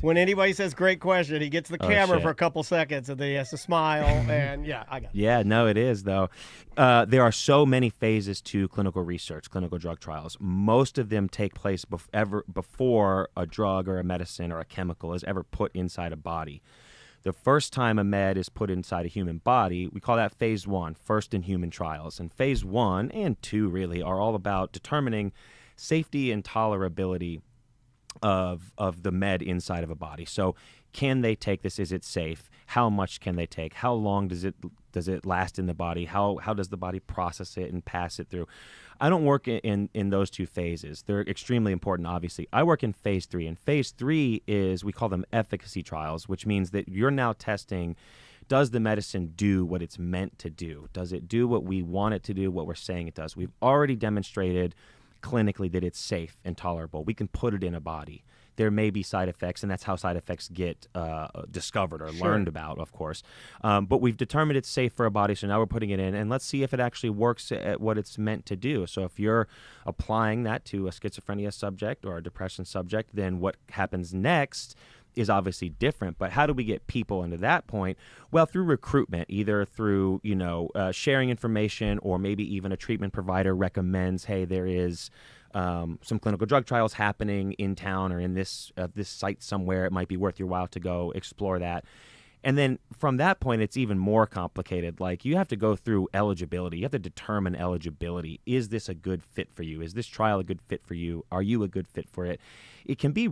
When anybody says great question, he gets the camera shit. for a couple seconds, and then he has to smile, and I got it. Yeah, no, it is, though. There are so many phases to clinical research, clinical drug trials. Most of them take place before a drug or a medicine or a chemical is ever put inside a body. The first time a med is put inside a human body, we call that phase 1, first in human trials. And phase 1 and 2 really are all about determining safety and tolerability of the med inside of a body. So can they take this? Is it safe? How much can they take? How long does it last in the body? How does the body process it and pass it through? I don't work in those two phases. They're extremely important, obviously. I work in phase 3. And phase 3 is, we call them efficacy trials, which means that you're now testing, does the medicine do what it's meant to do? Does it do what we want it to do, what we're saying it does? We've already demonstrated clinically that it's safe and tolerable. We can put it in a body. There may be side effects, and that's how side effects get discovered or learned about, of course. But we've determined it's safe for a body, so now we're putting it in, and let's see if it actually works at what it's meant to do. So if you're applying that to a schizophrenia subject or a depression subject, then what happens next is obviously different. But how do we get people into that point? Well, through recruitment, either through sharing information, or maybe even a treatment provider recommends, hey, there is some clinical drug trials happening in town or in this site somewhere. It might be worth your while to go explore that. And then from that point, it's even more complicated. Like, you have to go through eligibility. You have to determine eligibility. Is this a good fit for you? Is this trial a good fit for you? Are you a good fit for it? It can be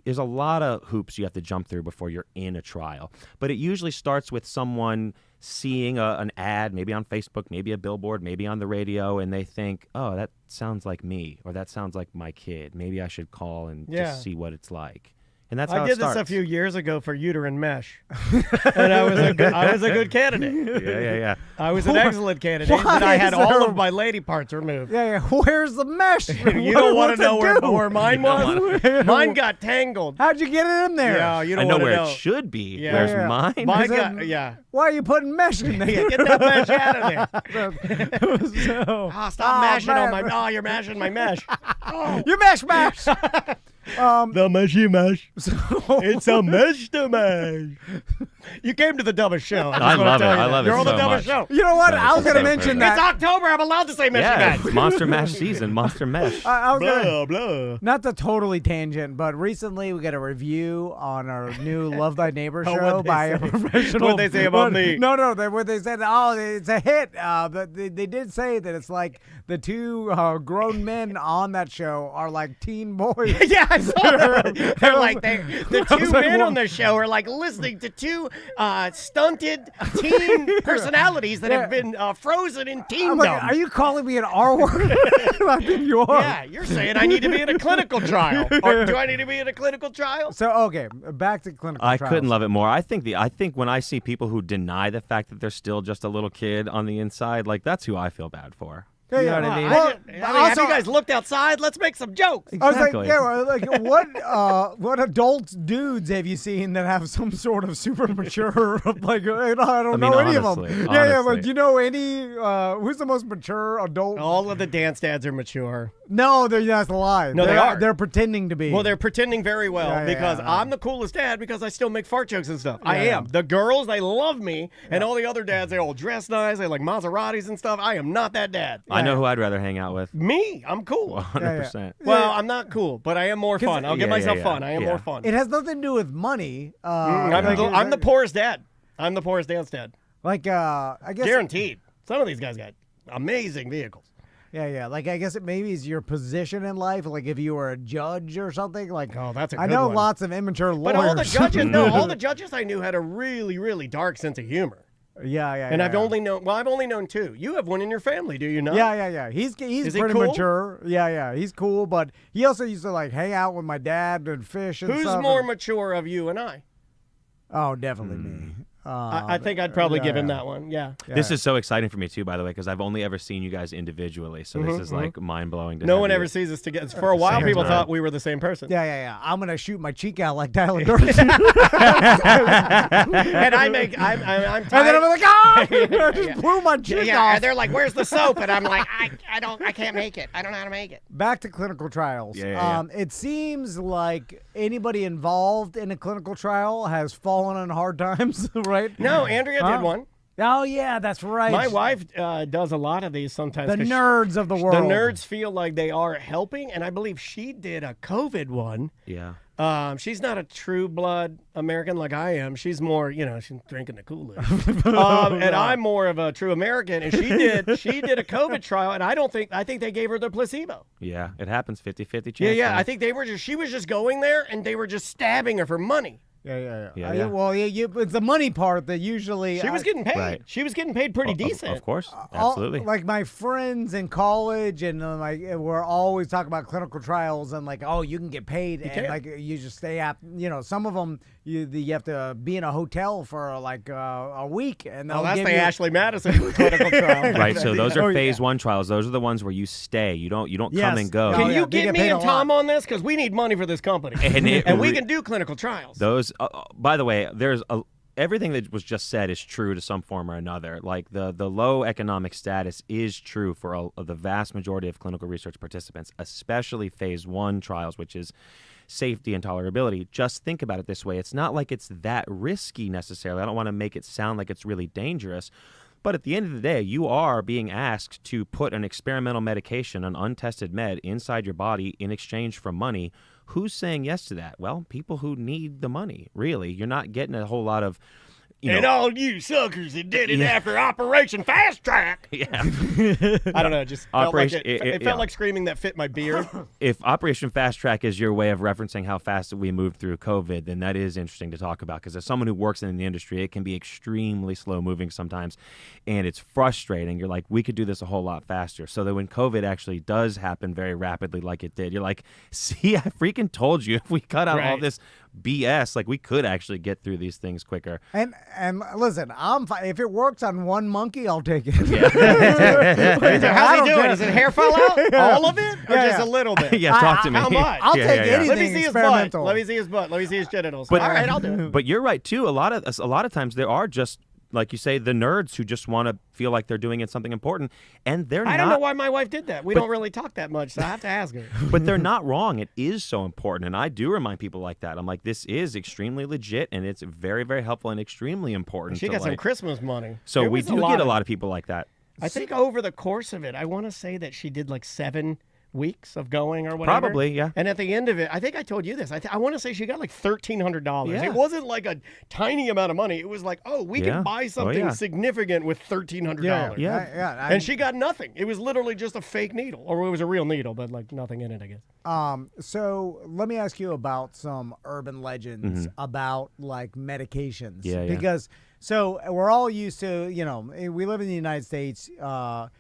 there's a lot of hoops you have to jump through before you're in a trial. But it usually starts with someone seeing an ad, maybe on Facebook, maybe a billboard, maybe on the radio, and they think, oh, that sounds like me, or that sounds like my kid. Maybe I should call and just see what it's like. And that's how I it did starts. this a few years ago for uterine mesh, and I was a good candidate. Yeah. I was an excellent candidate, Why but I had is all there- of my lady parts removed. Yeah. Where's the mesh? You don't want to know where mine was? do? Mine got tangled. How'd you get it in there? Yeah, you I don't know want to where know. it should be. Yeah. Where's Yeah. mine? Mine Is got, it- Why are you putting mesh in there? Get that mesh out of there. So- Oh, stop mashing on man. my. Oh, you're mashing my mesh. Oh. You mesh. The meshy mesh. It's a mesh to mesh. You came to the dumbest show. I love it. I love it You're on the so dumbest much. show. You know what? That I was is gonna so mention perfect. It's that. October. I'm allowed to say Michigan. Yeah, it's Monster Mash season. Monster Mash. I was gonna, Blah. not to totally tangent, but recently we got a review on our new Love Thy Neighbor Oh, show what'd they by a say? professional. What'd they say about me? No, where they said, oh, it's a hit. But they did say that it's like the two grown men on that show are like teen boys. Yeah, I saw that. They're like the I was two like, men what? on the show are like listening to two stunted teen personalities that have been frozen in I'm teendom. like, are you calling me an R word? I think you are. Yeah, you're saying I need to be in a clinical trial. Or do I need to be in a clinical trial? So okay, back to clinical I trials. couldn't love it more. I think when I see people who deny the fact that they're still just a little kid on the inside, like that's who I feel bad for. Yeah, You know what I mean? Well, have also- you guys looked outside? Let's make some jokes. I was like, Exactly. yeah, well, like what adult dudes have you seen that have some sort of super mature, like, I don't know any of honestly, them. Yeah, but honestly. do you know any, who's the most mature adult? All of the dance dads are mature. No, that's a lie. No, they are. They're pretending to be. Well, they're pretending very well Yeah, because yeah. I'm the coolest dad because I still make fart jokes and stuff. I Yeah, am. The girls, they love me, and all the other dads, they all dress nice. They like Maseratis and stuff. I am not that dad. I know who I'd rather hang out with. Me, I'm cool. 100%. Well, I'm not cool, but I am more fun. I'll give yeah, myself yeah, fun. I am yeah. more fun. It has nothing to do with money. I'm the poorest dad. I'm the poorest dance dad. Like, I guess. Guaranteed. Some of these guys got amazing vehicles. Yeah. Like, I guess it maybe is your position in life. Like, if you were a judge or something. Like, Oh, that's a I good know one. lots of immature lawyers. But all the judges, no, all the judges I knew had a really, really dark sense of humor. Yeah. And I've only known two. You have one in your family, do you not? Yeah. He's Is he pretty cool? mature. Yeah. He's cool, but he also used to like hang out with my dad and fish and Who's stuff. more mature of you and I? Oh, definitely me. I think I'd probably give him yeah. that one. Yeah. This is so exciting for me too, by the way, because I've only ever seen you guys individually. So this is like mind blowing. No one ever sees us together. For a while, people time. thought we were the same person. Yeah. I'm gonna shoot my cheek out like Tyler Durden. And I'm And then I'm tired. like, ah! I just blew my cheek Yeah, off. and they're like, "Where's the soap?" And I'm like, I can't make it. I don't know how to make it." Back to clinical trials. Yeah. It seems like anybody involved in a clinical trial has fallen on hard times, right? No, Andrea did one. Oh yeah, that's right. My wife does a lot of these sometimes. the 'cause nerds of the the world. nerds feel like they are helping, and I believe she did a COVID one. Yeah. She's not a true blood American like I am. She's more, she's drinking the Kool-Aid. And I'm more of a true American. And she did a COVID trial, and I think they gave her the placebo. Yeah. It happens 50-50 chance. Yeah. man. I think she was just going there, and they were just stabbing her for money. Yeah. Yeah. Well, it's the money part that usually She was getting paid. Right. She was getting paid pretty decent. Of course. all- Absolutely. like my friends in college and we're always talking about clinical trials and like, oh, you can get paid and can. like you just stay at, some of them you have to be in a hotel for like a week and they'll Oh, that's give the you, Ashley Madison clinical trial. Right, so those are Oh, yeah. phase 1 trials. Those are the ones where you stay. You don't Yes. come and go. Oh, Can yeah, you they get get me paid and a Tom lot. on this? Because we need money for this company. And we it can do clinical trials. Those, by the way, everything that was just said is true to some form or another. Like the low economic status is true for the vast majority of clinical research participants, especially phase 1 trials, which is safety and tolerability. Just think about it this way. It's not like it's that risky necessarily. I don't want to make it sound like it's really dangerous. But at the end of the day, you are being asked to put an experimental medication, an untested med, inside your body in exchange for money. Who's saying yes to that? Well, people who need the money, really. You're not getting a whole lot of, And all you suckers that did it after Operation Fast Track. Yeah. I don't know. It just felt like Operation- it felt like screaming that fit my beard. If Operation Fast Track is your way of referencing how fast we moved through COVID, then that is interesting to talk about, because as someone who works in the industry, it can be extremely slow moving sometimes, and it's frustrating. You're like, we could do this a whole lot faster. So that when COVID actually does happen very rapidly like it did, you're like, see, I freaking told you, if we cut out all Right. this BS, like we could actually get through these things quicker. And listen, if it works on one monkey, I'll take it. How's he doing? Is it hair fall out? All of it? Or Yeah, just yeah. a little bit? Yeah, talk to me. How much? I'll take anything Let me see his butt. experimental. Let me see his butt. Let me see his genitals. But- All right, I'll do it. But you're right too. A lot of times there are just like you say, the nerds who just want to feel like they're doing something important, and they're not. I don't know why my wife did that. We don't really talk that much, so I have to ask her. But they're not wrong. It is so important, and I do remind people like that. I'm like, this is extremely legit, and it's very, very helpful and extremely important. She got some Christmas money. So There we was do get a lot of people like that. I think over the course of it, I want to say that she did like 7 weeks of going or whatever. Probably, yeah. And at the end of it, I think I told you this. I want to say she got like $1,300. Yeah. It wasn't like a tiny amount of money. It was like, oh, we Yeah. can buy something yeah. significant with $1,300. Yeah. And she got nothing. It was literally just a fake needle, or it was a real needle, but like nothing in it, I guess. So let me ask you about some urban legends about like medications. Yeah. Because so we're all used to, we live in the United States.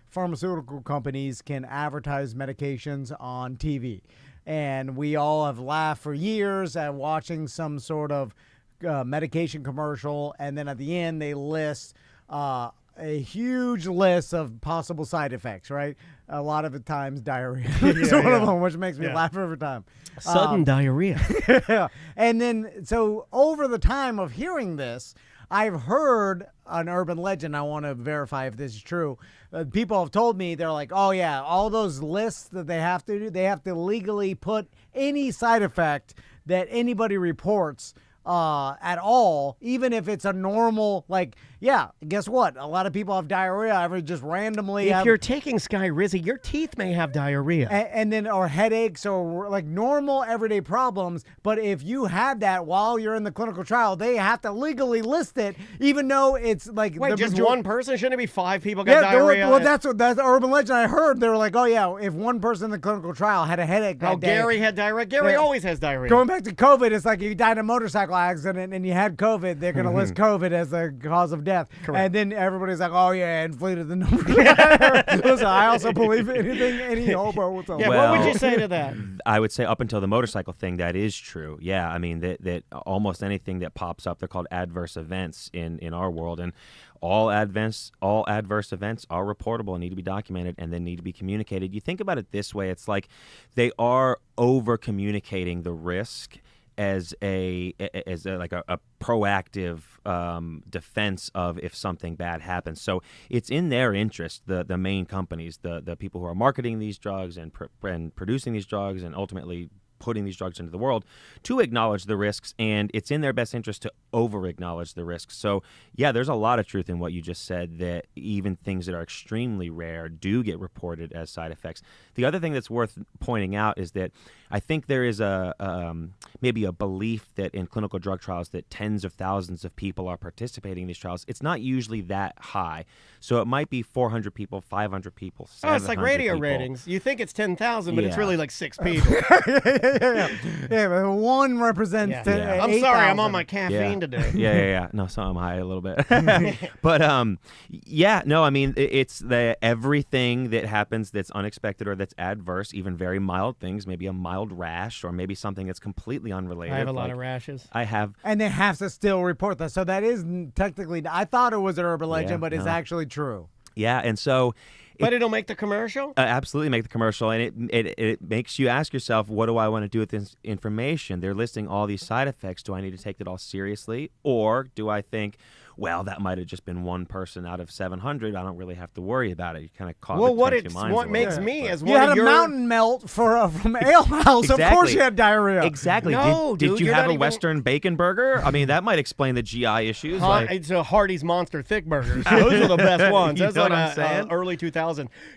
Pharmaceutical companies can advertise medications on TV. And we all have laughed for years at watching some sort of medication commercial. And then at the end, they list a huge list of possible side effects, right? A lot of the times diarrhea is one of them, which makes me laugh every time. Sudden diarrhea. Yeah. And then, so over the time of hearing this, I've heard an urban legend. I want to verify if this is true. People have told me, they're like, oh yeah, all those lists that they have to do, they have to legally put any side effect that anybody reports at all, even if it's a normal, like, yeah, guess what? A lot of people have diarrhea. I just randomly If you're taking Sky Rizzy, your teeth may have diarrhea. and then or headaches or like normal everyday problems. But if you had that while you're in the clinical trial, they have to legally list it, even though it's like Wait, just one person? Shouldn't it be 5 people got yeah, diarrhea? well, that's the urban legend I heard. They were like, oh yeah, if one person in the clinical trial had a headache that day, Gary had diarrhea. Gary Yeah. always has diarrhea. Going back to COVID, it's like if you died in a motorcycle accident and you had COVID, they're going to list COVID as the cause of death. Correct. And then everybody's like, oh, yeah, inflated the number. Listen, I also believe anything, any hobo will tell Yeah, me. what would Well- you say to that? I would say up until the motorcycle thing, that is true. Yeah, I mean that almost anything that pops up, they're called adverse events in our world, and all adverse events are reportable and need to be documented and then need to be communicated. You think about it this way: it's like they are over communicating the risk as a proactive defense of if something bad happens. So it's in their interest, the main companies, the people who are marketing these drugs and producing these drugs and ultimately putting these drugs into the world, to acknowledge the risks, and it's in their best interest to over-acknowledge the risks. So, yeah, there's a lot of truth in what you just said, that even things that are extremely rare do get reported as side effects. The other thing that's worth pointing out is that I think there is maybe a belief that in clinical drug trials that tens of thousands of people are participating in these trials. It's not usually that high. So it might be 400 people, 500 people, 700 Oh, it's like radio people. ratings. You think it's 10,000, but it's Yeah. really like 6 people. Yeah, but one represents Yeah. 10, I'm sorry, I'm on 8,000. my caffeine today. Yeah. No, so I'm high a little bit. But yeah, no, I mean, it's everything that happens that's unexpected or that's adverse, even very mild things, maybe a mild rash or maybe something that's completely unrelated. I have a lot like of rashes. I have. And they have to still report that. So that is technically, I thought it was an urban legend, Yeah, but it's no. actually true. Yeah, and so But it'll make the commercial? absolutely make the commercial, and it makes you ask yourself, what do I want to do with this information? They're listing all these side effects. Do I need to take it all seriously, or do I think, well, that might have just been one person out of 700. I don't really have to worry about it. You kind of caught Well, what two minds a what little makes bit, me but- as You one had of a your mountain melt from Ale House. Of course Exactly. you had diarrhea. Exactly. No, did dude, you you're have not a even- Western bacon burger? I mean, that might explain the GI issues. like- It's a Hardee's Monster Thick Burgers. Those are the best ones. You That's know like what I'm saying? early 2000.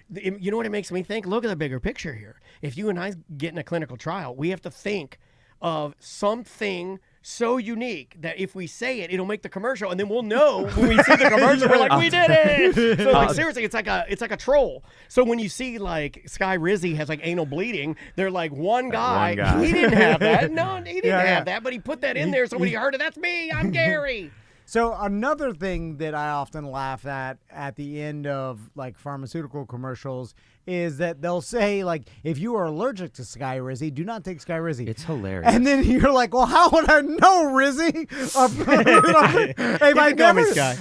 You know what it makes me think? Look at the bigger picture here. If you and I get in a clinical trial, we have to think of something so unique that if we say it, it'll make the commercial, and then we'll know when we see the commercial, we're like, we did it. So like seriously, it's like a troll. So when you see like Sky Rizzy has like anal bleeding, they're like one guy. He didn't have that. No, he didn't Yeah, have that, but he put that in there so when he heard it, that's me. I'm Gary. So another thing that I often laugh at the end of like pharmaceutical commercials is that they'll say like, if you are allergic to Sky Rizzy, do not take Sky Rizzy. It's hilarious. And then you're like, well, how would I know, Rizzy?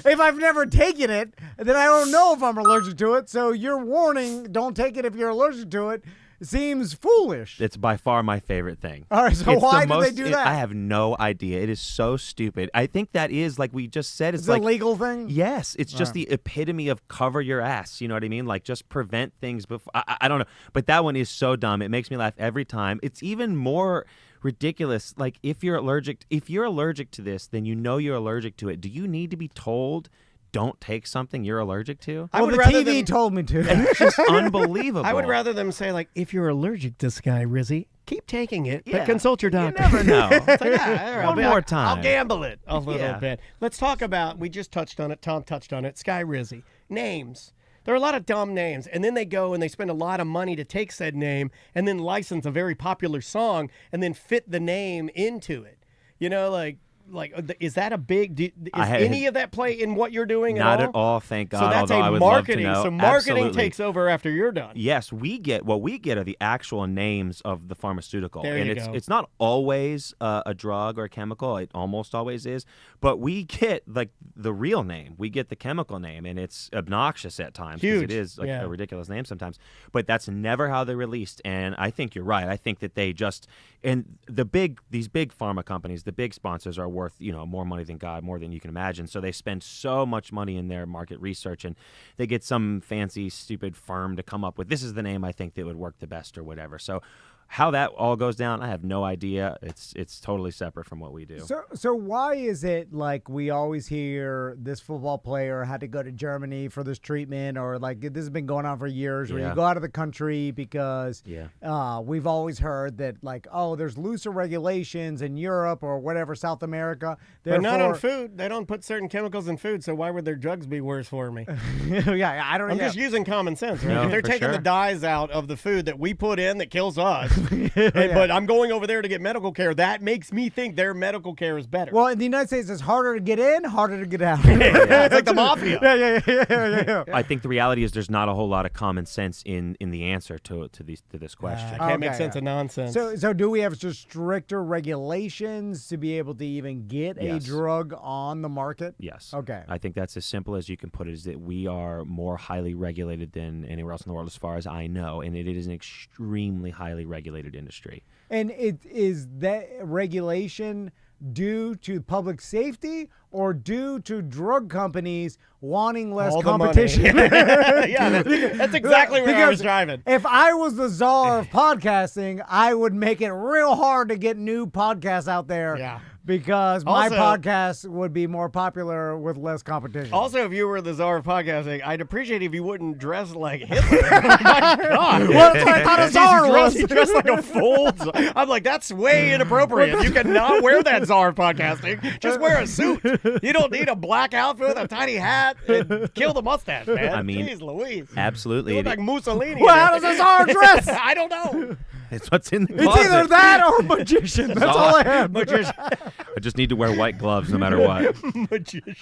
If I've never taken it, then I don't know if I'm allergic to it. So your warning, don't take it if you're allergic to it. seems foolish. It's by far my favorite thing. All right, so It's the why do they most- do it- that? I have no idea. It is so stupid. I think that is, like we just said, it's Is it like a legal thing? Yes, it's just the epitome of cover your ass. You know what I mean? Like just prevent things before. I don't know, but that one is so dumb. It makes me laugh every time. It's even more ridiculous. Like if you're allergic to this, then you know you're allergic to it. Do you need to be told? Don't take something you're allergic to. I Well, would the rather TV them- told me to. It's just unbelievable. I would rather them say, like, if you're allergic to Skyrizi, keep taking it, Yeah. but consult your You doctor. never know. It's like, yeah, all right, One I'll more I'll time. gamble it a little Yeah. bit. Let's talk about, we just touched on it, Tom touched on it, Skyrizi. Names. There are a lot of dumb names, and then they go and they spend a lot of money to take said name and then license a very popular song and then fit the name into it. You know, like is that a big? Is any of that play in what you're doing Not at all? thank God. So that's although a I would marketing. love to know. So marketing Absolutely. takes over after you're done. Yes, we get are the actual names of the pharmaceutical, There and you it's go. it's not always a drug or a chemical. It almost always is, but we get like the real name. We get the chemical name, and it's obnoxious at times because Huge. it is like Yeah. a ridiculous name sometimes. But that's never how they're released, and I think you're right. I think that they just these big pharma companies, the big sponsors are worth more money than God, more than you can imagine. So they spend so much money in their market research, and they get some fancy, stupid firm to come up with this is the name I think that would work the best or whatever. So how that all goes down, I have no idea. It's totally separate from what we do. So why is it like we always hear this football player had to go to Germany for this treatment, or like this has been going on for years, where Yeah. you go out of the country because we've always heard that like, oh, there's looser regulations in Europe or whatever, South America. But not on Therefore- food. They don't put certain chemicals in food, so why would their drugs be worse for me? yeah, I don't I'm know. just using common sense, right? No, If they're for taking the sure. dyes out of the food that we put in that kills us, but I'm going over there to get medical care, that makes me think their medical care is better. Well, in the United States, it's harder to get in, harder to get out. It's like the mafia. yeah. I think the reality is there's not a whole lot of common sense in the answer to this question. Can't make Okay, sense yeah. of nonsense. So do we have just stricter regulations to be able to even get a Yes. drug on the market? Yes. Okay. I think that's as simple as you can put it, is that we are more highly regulated than anywhere else in the world as far as I know, and it is an extremely highly regulated industry. And it is that regulation due to public safety or due to drug companies wanting less All the money. competition? Yeah, that's exactly where I was Because driving. If I was the czar of podcasting, I would make it real hard to get new podcasts out there. Yeah. Because my Also- podcast would be more popular with less competition. Also, if you were the czar of podcasting, I'd appreciate if you wouldn't dress like Hitler. Oh my God. Well, that's what I thought a czar was. He dressed like a full czar. I'm like, that's way inappropriate. You cannot wear that czar of podcasting. Just wear a suit. You don't need a black outfit with a tiny hat and kill the mustache, man. I mean, Jeez Louise. Absolutely. You look like Mussolini. Well, how does a czar dress? I don't know. It's what's in the It's closet. either that or a magician. That's all I have. I just need to wear white gloves no matter what.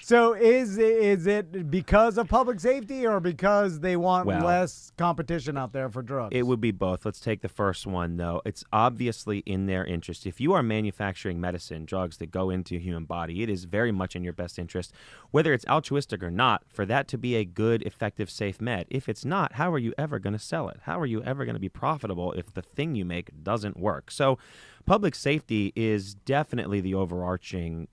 So is it because of public safety or because they want Well, less competition out there for drugs? It would be both. Let's take the first one, though. It's obviously in their interest. If you are manufacturing medicine, drugs that go into a human body, it is very much in your best interest, whether it's altruistic or not, for that to be a good, effective, safe med. If it's not, how are you ever going to sell it? How are you ever going to be profitable if the thing you make doesn't work? So public safety is definitely the overarching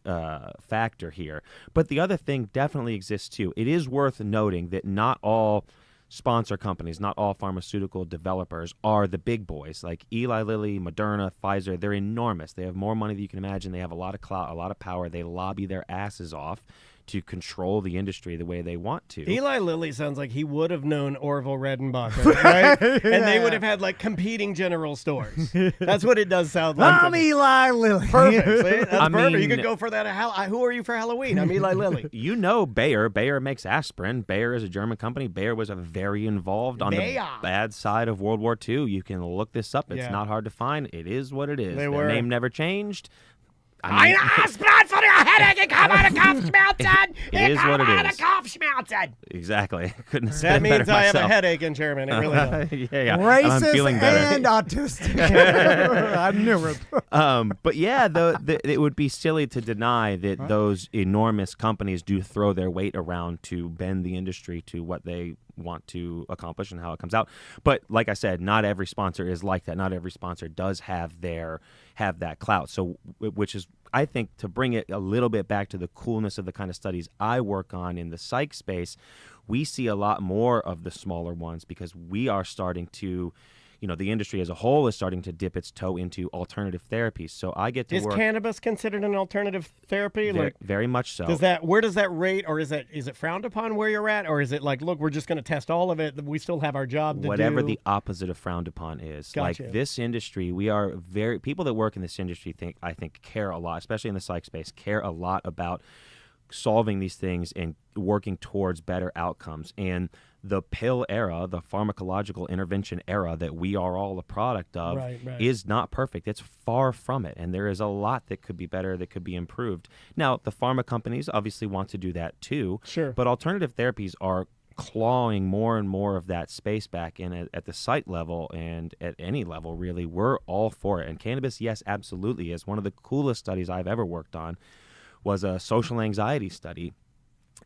factor here. But the other thing definitely exists, too. It is worth noting that not all sponsor companies, not all pharmaceutical developers are the big boys. Like Eli Lilly, Moderna, Pfizer, they're enormous. They have more money than you can imagine. They have a lot of clout, a lot of power. They lobby their asses off to control the industry the way they want to. Eli Lilly sounds like he would have known Orville Redenbacher, right? And they would have had like competing general stores. That's what it does sound like. I'm Eli Lilly. Perfect. See? That's I perfect. You mean- could go for that. Who are you for Halloween? I'm Eli Lilly. You know Bayer. Bayer makes aspirin. Bayer is a German company. Bayer was very involved on Bayer. the bad side of World War II. You can look this up. It's Yeah. not hard to find. It is what it is. They Their were. name never changed. I mean, Aspirin for your headache, ich habe eine Kopfschmerzen. It is what it eine is. Kopfschmerzen. Exactly. Couldn't have said That it means better I have a myself. headache in German. It really does. yeah. Racist I'm feeling better. and autistic. I knew it. But yeah, it would be silly to deny that those enormous companies do throw their weight around to bend the industry to what they want to accomplish and how it comes out. But like I said, not every sponsor is like that. Not every sponsor does have that clout. So, which is, I think, to bring it a little bit back to the coolness of the kind of studies I work on in the psych space, we see a lot more of the smaller ones because we are starting to, the industry as a whole is starting to dip its toe into alternative therapies. So I get to Is work. cannabis considered an alternative therapy? Very much so. Where does that rate, or is it frowned upon where you're at, or is it like, look, we're just going to test all of it, we still have our job to do? Whatever the opposite of frowned upon is. Gotcha. Like this industry, we are people that work in this industry I think care a lot, especially in the psych space, care a lot about solving these things and working towards better outcomes. And the pill era, the pharmacological intervention era that we are all a product of is not perfect. It's far from it. And there is a lot that could be better, that could be improved. Now, the pharma companies obviously want to do that too. Sure. But alternative therapies are clawing more and more of that space back. And at the site level and at any level, really, we're all for it. And cannabis, yes, absolutely is. One of the coolest studies I've ever worked on was a social anxiety study.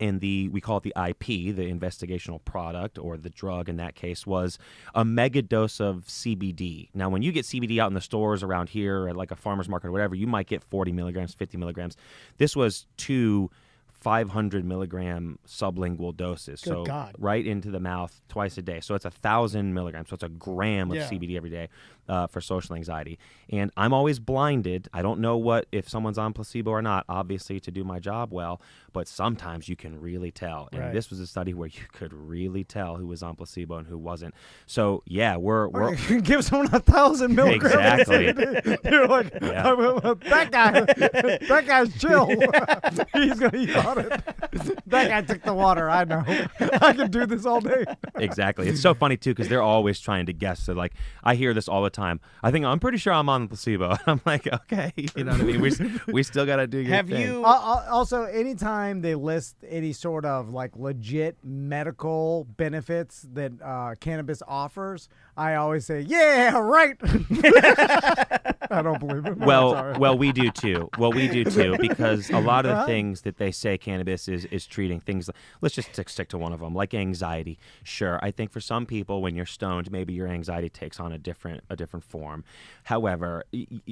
And we call it the IP, the investigational product, or the drug in that case, was a mega dose of CBD. Now, when you get CBD out in the stores around here at like a farmer's market or whatever, you might get 40 milligrams, 50 milligrams. This was 2 500 milligram sublingual doses. Good God. Right into the mouth twice a day. So it's 1,000 milligrams. So it's a gram of CBD every day for social anxiety. And I'm always blinded. I don't know if someone's on placebo or not, obviously, to do my job well. But sometimes you can really tell. And this was a study where you could really tell who was on placebo and who wasn't. So, yeah, we're give someone 1,000 milligrams. Exactly. You're like, that guy's chill. He's going to eat on it. That guy took the water. I know. I can do this all day. Exactly. It's so funny, too, because they're always trying to guess. So, like, I hear this all the time. I'm pretty sure I'm on the placebo. I'm like, okay. You know what I mean? We still got to do your thing. you... Also, anytime they list any sort of like legit medical benefits that cannabis offers, I always say, yeah, right. I don't believe it. Well, we do too. Because a lot of the things that they say cannabis is treating things. Let's just stick to one of them, like anxiety. Sure, I think for some people, when you're stoned, maybe your anxiety takes on a different form. However,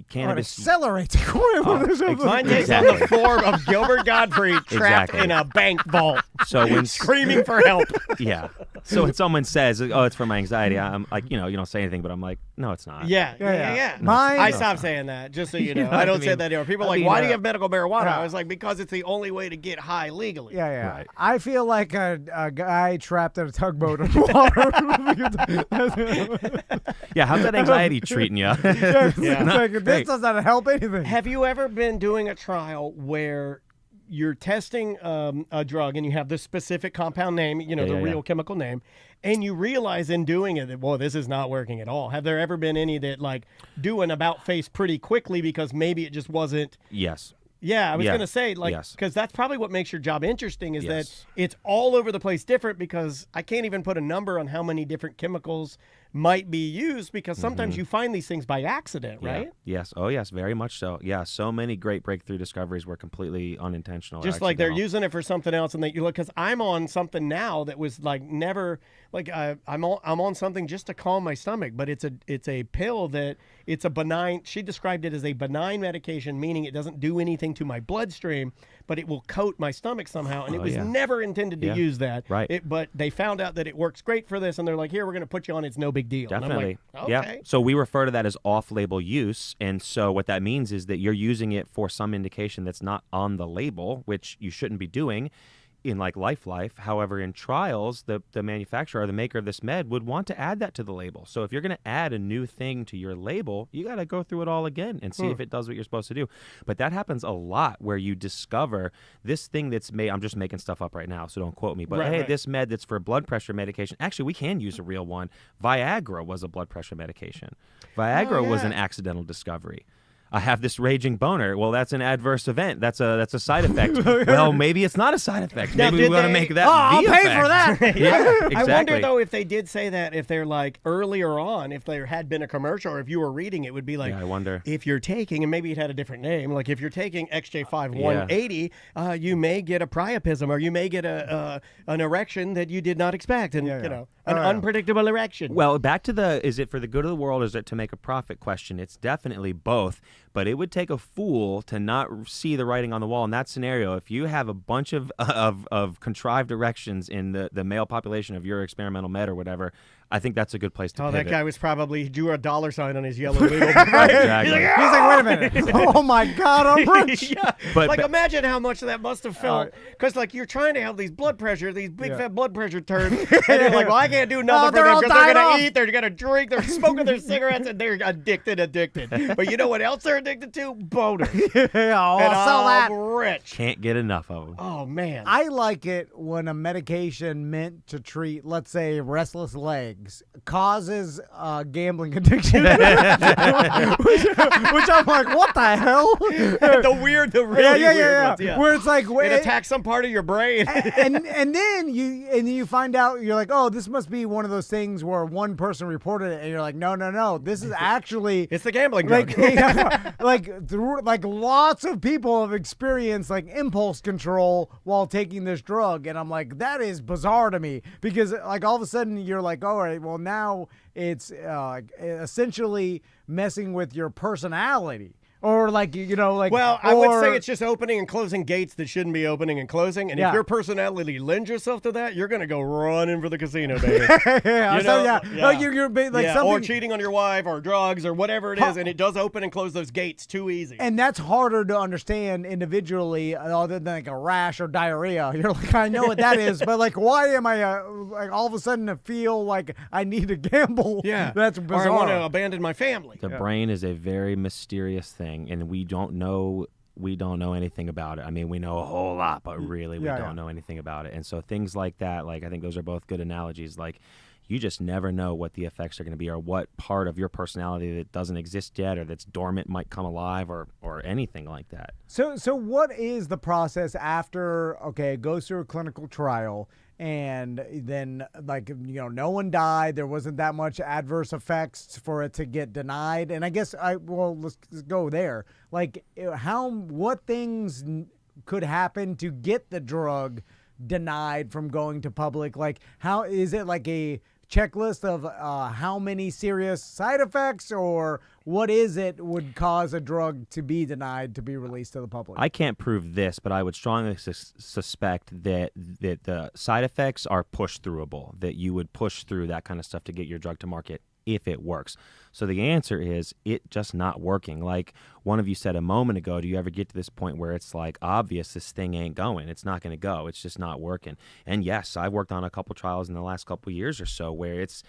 cannabis accelerates. Mine takes on the form of Gilbert Godfrey trapped in a bank vault. So when screaming for help. Yeah. So when someone says, "Oh, it's for my anxiety," I'm like, you don't say anything, but I'm like, no, it's not. Yeah. Mine, I stopped saying that, just so you know. I don't say that anymore. People are like, why do you have medical marijuana? I was like, because it's the only way to get high legally. Yeah. Right. I feel like a guy trapped in a tugboat in water. Yeah, how's that anxiety treating you? This doesn't help anything. Have you ever been doing a trial where you're testing a drug and you have the specific compound name, the real chemical name, and you realize in doing it that, well, this is not working at all? Have there ever been any that like do an about face pretty quickly because maybe it just wasn't? Yes. Yeah, I was going to say, because that's probably what makes your job interesting is that it's all over the place different, because I can't even put a number on how many different chemicals might be used, because sometimes you find these things by accident, right? Yes. Oh, yes, very much so. Yeah, so many great breakthrough discoveries were completely unintentional. Just like they're using it for something else, and you look, because I'm on something now that was like never, like I'm on something just to calm my stomach, but it's a pill that it's a benign. She described it as a benign medication, meaning it doesn't do anything to my bloodstream, but it will coat my stomach somehow, and it was never intended to use that. Right. But they found out that it works great for this, and they're like, here, we're going to put you on. It's no big deal. Definitely. And I'm like, okay. Yeah. So we refer to that as off-label use, and so what that means is that you're using it for some indication that's not on the label, which you shouldn't be doing in like life. However, in trials, the manufacturer or the maker of this med would want to add that to the label. So if you're going to add a new thing to your label, you got to go through it all again and see if it does what you're supposed to do. But that happens a lot, where you discover this thing that's made. I'm just making stuff up right now, so don't quote me. But this med that's for blood pressure medication. Actually, we can use a real one. Viagra was a blood pressure medication. Viagra was an accidental discovery. I have this raging boner. Well, that's an adverse event. That's a side effect. Well, maybe it's not a side effect. Now, Maybe we did want to they- make that. I'll the pay effect. for that. Yeah, exactly. I wonder though if they did say that, if they're like earlier on, if there had been a commercial, or if you were reading, it would be like, Yeah, I wonder. if you're taking, and maybe it had a different name, like if you're taking XJ5 180, you may get a priapism, or you may get an erection that you did not expect, and Yeah, yeah. you know, an unpredictable erection. Well, back to the is it for the good of the world or is it to make a profit question? It's definitely both, but it would take a fool to not see the writing on the wall in that scenario. If you have a bunch of contrived erections in the male population of your experimental med or whatever, I think that's a good place to Oh, pivot. that guy was probably drew a $$ sign on his yellow legal. Exactly. He's like, wait a minute. Oh my God, I'm rich. Yeah, But- like but- imagine how much that must have felt, because like you're trying to have these blood pressure, these big fat blood pressure turns, and you're like, well, I can't do nothing for they're them all because they're dying gonna off. eat, they're gonna drink, they're smoking their cigarettes, and they're addicted. But you know what else they're addicted to? Boner. Yeah, I'll And sell that. I'm rich. Can't get enough of them. Oh man. I like it when a medication meant to treat, let's say, restless legs causes gambling addiction, which I'm like, what the hell? the really weird ones, yeah. Where it's like, It attacks some part of your brain. and then you find out, you're like, oh, this must be one of those things where one person reported it, and you're like, no, this is actually It's the gambling drug. like lots of people have experienced like impulse control while taking this drug, and I'm like, that is bizarre to me, because like all of a sudden you're like, all right, well now it's essentially messing with your personality. Or like, you know, like. Well, I would say or- it's just opening and closing gates that shouldn't be opening and closing. And Yeah. if your personality lends yourself to that, you're going to go running for the casino, baby. yeah, You so know? yeah, Yeah. like you're like Yeah, something. or cheating on your wife or drugs or whatever it is. And it does open and close those gates too easy. And that's harder to understand individually, other than like a rash or diarrhea. You're like, I know what that is, but like, why am I like all of a sudden to feel like I need to gamble? yeah. that's Or bizarre. I want to abandon my family. The brain is a very mysterious thing, and we don't know anything about it. I mean, we know a whole lot, but really we don't know anything about it. And so things like that, like I think those are both good analogies. Like you just never know what the effects are going to be, or what part of your personality that doesn't exist yet or that's dormant might come alive, or anything like that. So what is the process after? Okay, it goes through a clinical trial, and then like, you know, no one died. There wasn't that much adverse effects for it to get denied. And I guess let's go there. Like, what things could happen to get the drug denied from going to public? Like, how is it like a checklist of how many serious side effects, or what is it would cause a drug to be denied to be released to the public? I can't prove this, but I would strongly suspect that the side effects are push throughable, that you would push through that kind of stuff to get your drug to market if it works. So the answer is it just not working. Like one of you said a moment ago, do you ever get to this point where it's like obvious this thing ain't going? It's not going to go. It's just not working. And yes, I've worked on a couple trials in the last couple years or so where it's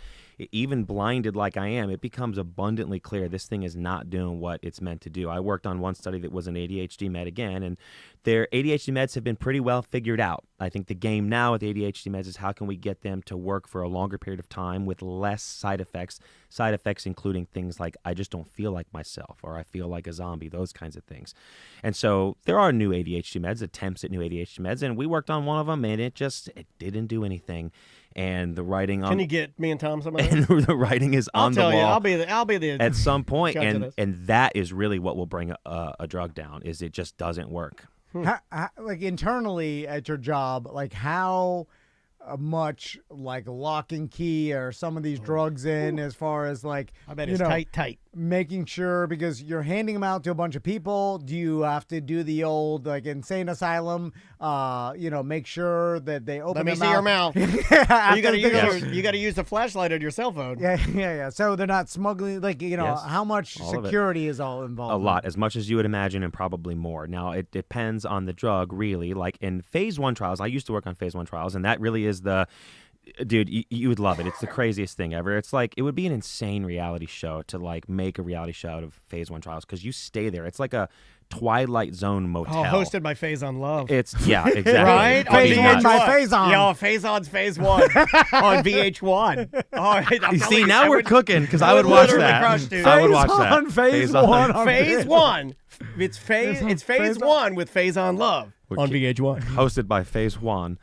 even blinded like I am, it becomes abundantly clear this thing is not doing what it's meant to do. I worked on one study that was an ADHD med again, and their ADHD meds have been pretty well figured out. I think the game now with ADHD meds is how can we get them to work for a longer period of time with less side effects including things like I just don't feel like myself, or I feel like a zombie, those kinds of things. And so there are new ADHD meds, attempts at new ADHD meds, and we worked on one of them, and it didn't do anything. And the writing on Can you get me and Tom some of that? and the writing is I'll on the tell wall. you. I'll be the at some point, judge of this. and that is really what will bring a drug down. Is it just doesn't work. Like internally at your job, like how much like lock and key are some of these drugs in, as far as like, I bet you it's know, tight. making sure, because you're handing them out to a bunch of people. Do you have to do the old like insane asylum? Make sure that they open. Let me their see your mouth. mouth. After You got to they use you got to use the flashlight on your cell phone. Yeah. So they're not smuggling. Like, Yes. how much All of it. security is all involved? A lot, as much as you would imagine, and probably more. Now, it depends on the drug, really. Like in phase 1 trials, I used to work on phase 1 trials, and that really is Dude, you would love it. It's the craziest thing ever. It's like it would be an insane reality show to like make a reality show out of phase 1 trials because you stay there. It's like a Twilight Zone motel. Oh, hosted by Phase on Love. It's exactly. Right? Phase one by Phase on. Yo, Phase on's Phase 1 on VH1. Oh, I'm See, now we're cooking because I would watch literally that. crush, dude. I would watch that. on Phase 1 on Phase VH1. 1. It's Phase Phase 1 with Phase on Love on VH1. Hosted by Phase 1.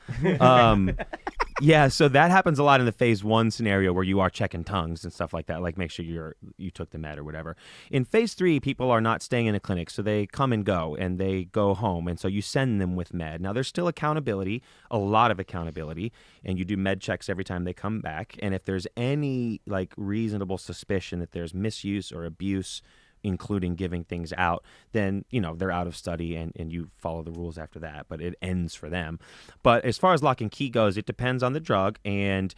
Yeah, so that happens a lot in the phase 1 scenario where you are checking tongues and stuff like that, like make sure you took the med or whatever. In phase 3, people are not staying in a clinic, so they come and go, and they go home, and so you send them with med. Now, there's still accountability, a lot of accountability, and you do med checks every time they come back, and if there's any like reasonable suspicion that there's misuse or abuse, including giving things out, then, they're out of study and you follow the rules after that, but it ends for them. But as far as lock and key goes, it depends on the drug. And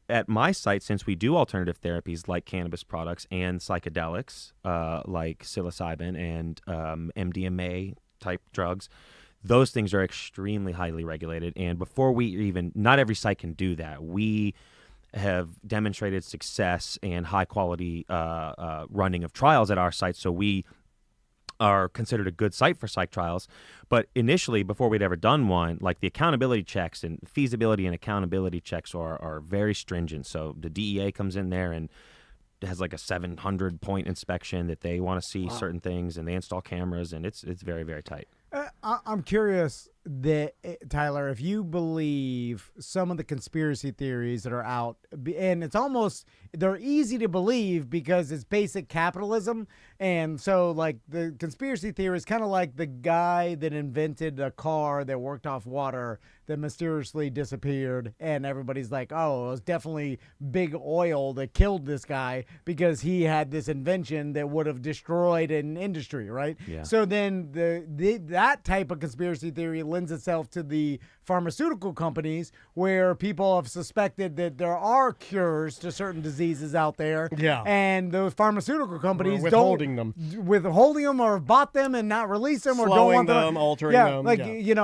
at my site, since we do alternative therapies like cannabis products and psychedelics, like psilocybin and MDMA type drugs, those things are extremely highly regulated. And before not every site can do that. We have demonstrated success and high quality running of trials at our site, so we are considered a good site for psych trials. But initially, before we'd ever done one, like the accountability checks and feasibility and accountability checks are very stringent. So the DEA comes in there and has like a 700-point inspection that they want to see certain things, and they install cameras, and it's very, very tight. I'm curious that Tyler, if you believe some of the conspiracy theories that are out, and they're easy to believe because it's basic capitalism, and so like the conspiracy theory is kind of like the guy that invented a car that worked off water that mysteriously disappeared, and everybody's like, oh, it was definitely big oil that killed this guy because he had this invention that would have destroyed an industry, right? Yeah. So then that type of conspiracy theory lends itself to the pharmaceutical companies, where people have suspected that there are cures to certain diseases out there. Yeah. And those pharmaceutical companies withholding them or bought them and not release them, or don't Slowing want them, altering yeah, them. Like, yeah. you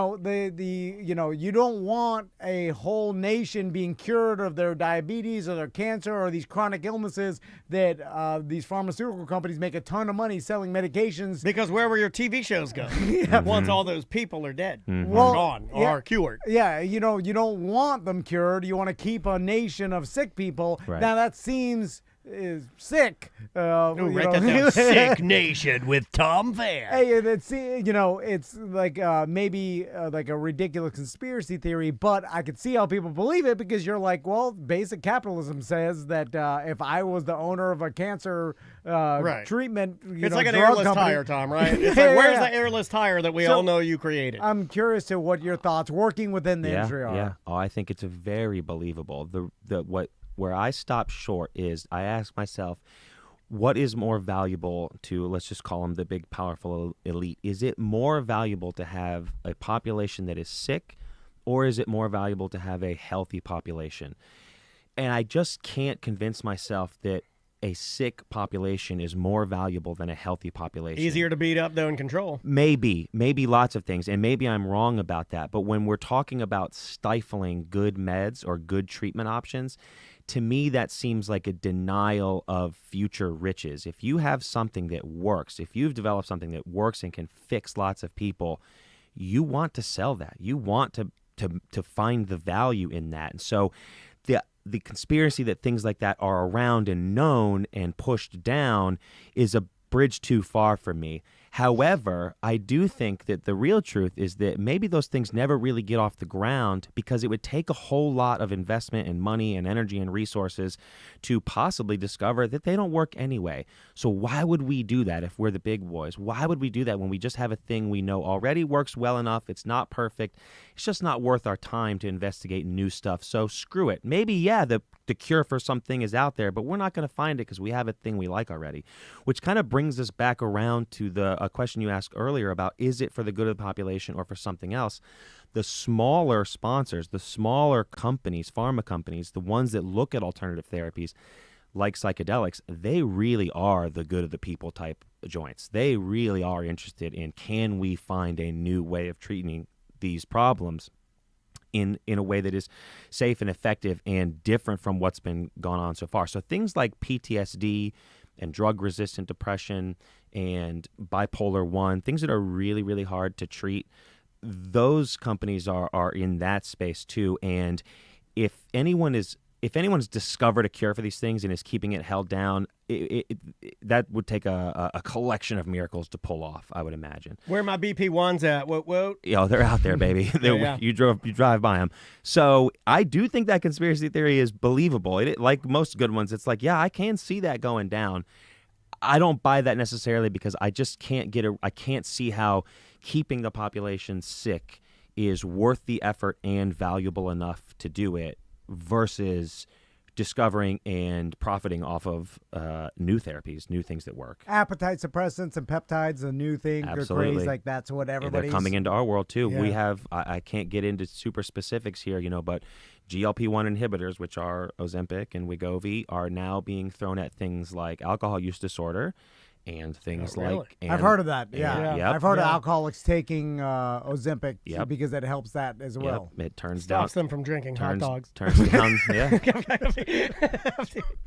don't want a whole nation being cured of their diabetes or their cancer or these chronic illnesses that these pharmaceutical companies make a ton of money selling medications. Because where will your TV shows go? Once all those people are dead, Well, or gone, yeah. or cured. Yeah, you don't want them cured. You want to keep a nation of sick people. Right. Now that seems sick. Write that down. Sick Nation with Tom Fair. Hey, it's like maybe like a ridiculous conspiracy theory, but I could see how people believe it, because you're like, well, basic capitalism says that if I was the owner of a cancer treatment, it's like an drug airless company, tire, Tom, right? It's like, where's the airless tire that we all know you created? I'm curious to what your thoughts working within the industry are. Yeah. Oh, I think it's very believable. Where I stop short is I ask myself, what is more valuable to, let's just call them the big, powerful elite? Is it more valuable to have a population that is sick, or is it more valuable to have a healthy population? And I just can't convince myself that a sick population is more valuable than a healthy population. Easier to beat up, though, and control. Maybe lots of things, and maybe I'm wrong about that. But when we're talking about stifling good meds or good treatment options, to me that seems like a denial of future riches. If you have something that works, if you've developed something that works and can fix lots of people, you want to sell that. You want to find the value in that. And so the conspiracy that things like that are around and known and pushed down is a bridge too far for me. However, I do think that the real truth is that maybe those things never really get off the ground, because it would take a whole lot of investment and money and energy and resources to possibly discover that they don't work anyway. So why would we do that if we're the big boys? Why would we do that when we just have a thing we know already works well enough? It's not perfect. It's just not worth our time to investigate new stuff. So screw it. Maybe, yeah, the cure for something is out there, but we're not going to find it because we have a thing we like already. Which kind of brings us back around to a question you asked earlier about, is it for the good of the population or for something else? The smaller sponsors, the smaller companies, pharma companies, the ones that look at alternative therapies like psychedelics, they really are the good of the people type joints. They really are interested in, can we find a new way of treating these problems? in a way that is safe and effective and different from what's been gone on so far. So things like PTSD and drug-resistant depression and bipolar 1, things that are really, really hard to treat, those companies are in that space too. And if anyone's discovered a cure for these things and is keeping it held down, that would take a collection of miracles to pull off, I would imagine. Where my BP1s at? What? Yeah, they're out there, baby. Yeah. You drive by them. So I do think that conspiracy theory is believable. Like most good ones, it's like, yeah, I can see that going down. I don't buy that necessarily because I just can't I can't see how keeping the population sick is worth the effort and valuable enough to do it versus discovering and profiting off of new therapies, new things that work. Appetite suppressants and peptides, a new thing, or Absolutely. craze, like that's what And everybody's... they're coming into our world too. Yeah. We have, I can't get into super specifics here, but GLP-1 inhibitors, which are Ozempic and Wegovy, are now being thrown at things like alcohol use disorder and things Oh, really? like... I've heard of that, yeah. Yep. I've heard of alcoholics taking Ozempic Yep. because it helps that as Yep. well. It turns down... Stops them from drinking hot dogs. Turns down, yeah.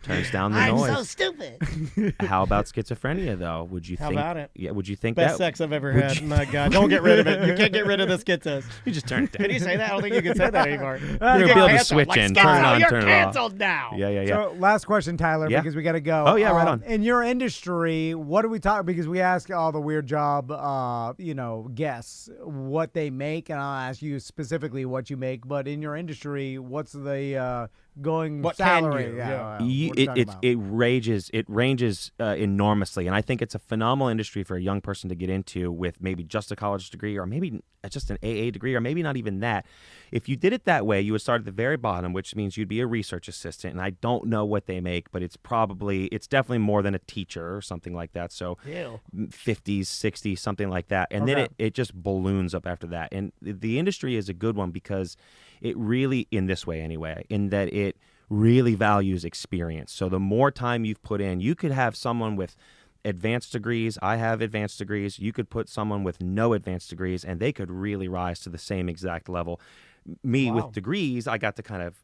Turns down the noise. I'm so stupid. How about schizophrenia, though? Would you How think? about it? Yeah. Would you think Best that? sex I've ever would had. you- My God, don't get rid of it. You can't get rid of the schizzos. You just turn it down. Can you say that? I don't think you can say that anymore. You're gonna be able to switch in, turn it on, You're turn it off. canceled now. Yeah. So last question, Tyler, Yeah. because we got to go. Oh, yeah, right on. In your industry, what do we talk? Because we ask all the weird job, guests what they make, and I'll ask you specifically what you make. But in your industry, what's the going What can salary? you? Yeah. Yeah. what are you talking about? It ranges enormously, and I think it's a phenomenal industry for a young person to get into with maybe just a college degree or maybe just an AA degree or maybe not even that. If you did it that way, you would start at the very bottom, which means you'd be a research assistant, and I don't know what they make, but it's definitely more than a teacher or something like that. So Ew. 50s, 60s, something like that. And then Okay. it just balloons up after that. And the industry is a good one because it really, in this way anyway, in that it really values experience. So the more time you've put in, you could have someone with advanced degrees. I have advanced degrees. You could put someone with no advanced degrees and they could really rise to the same exact level. Me Wow. with degrees, I got to kind of,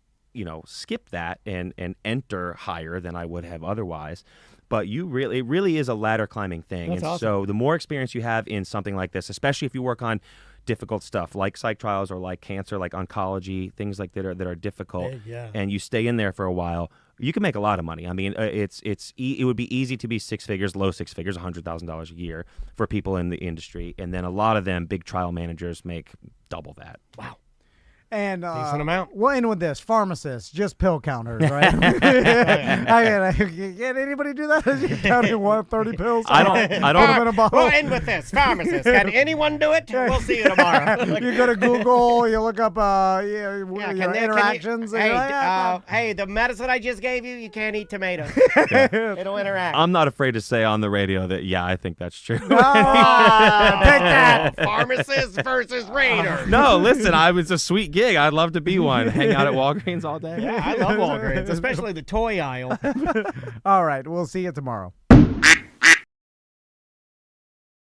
skip that and enter higher than I would have otherwise. But it really is a ladder climbing thing. That's and awesome. so the more experience you have in something like this, especially if you work on difficult stuff like psych trials or like cancer, like oncology, things like that are difficult, Big, yeah. and you stay in there for a while, you can make a lot of money. I mean, it would be easy to be six figures, low six figures, $100,000 a year for people in the industry, and then a lot of them, big trial managers, make double that. Wow. And Decent amount. We'll end with this: pharmacists, just pill counters, right? Can anybody do that? You're counting 130 pills. I don't- Put 'em in a bottle. We'll end with this. Pharmacist. Can anyone do it? We'll see you tomorrow. You go to Google, you look up Yeah, interactions. and Hey, you're like, "Ah, hey, the medicine I just gave you, you can't eat tomatoes. It'll interact. I'm not afraid to say on the radio that, yeah, I think that's true. take that. Pharmacist versus Raider. No, listen, it's a sweet gig. I'd love to be one. Hang out at Walgreens all day. Yeah, I love Walgreens, especially the toy aisle. All right, we'll see you tomorrow.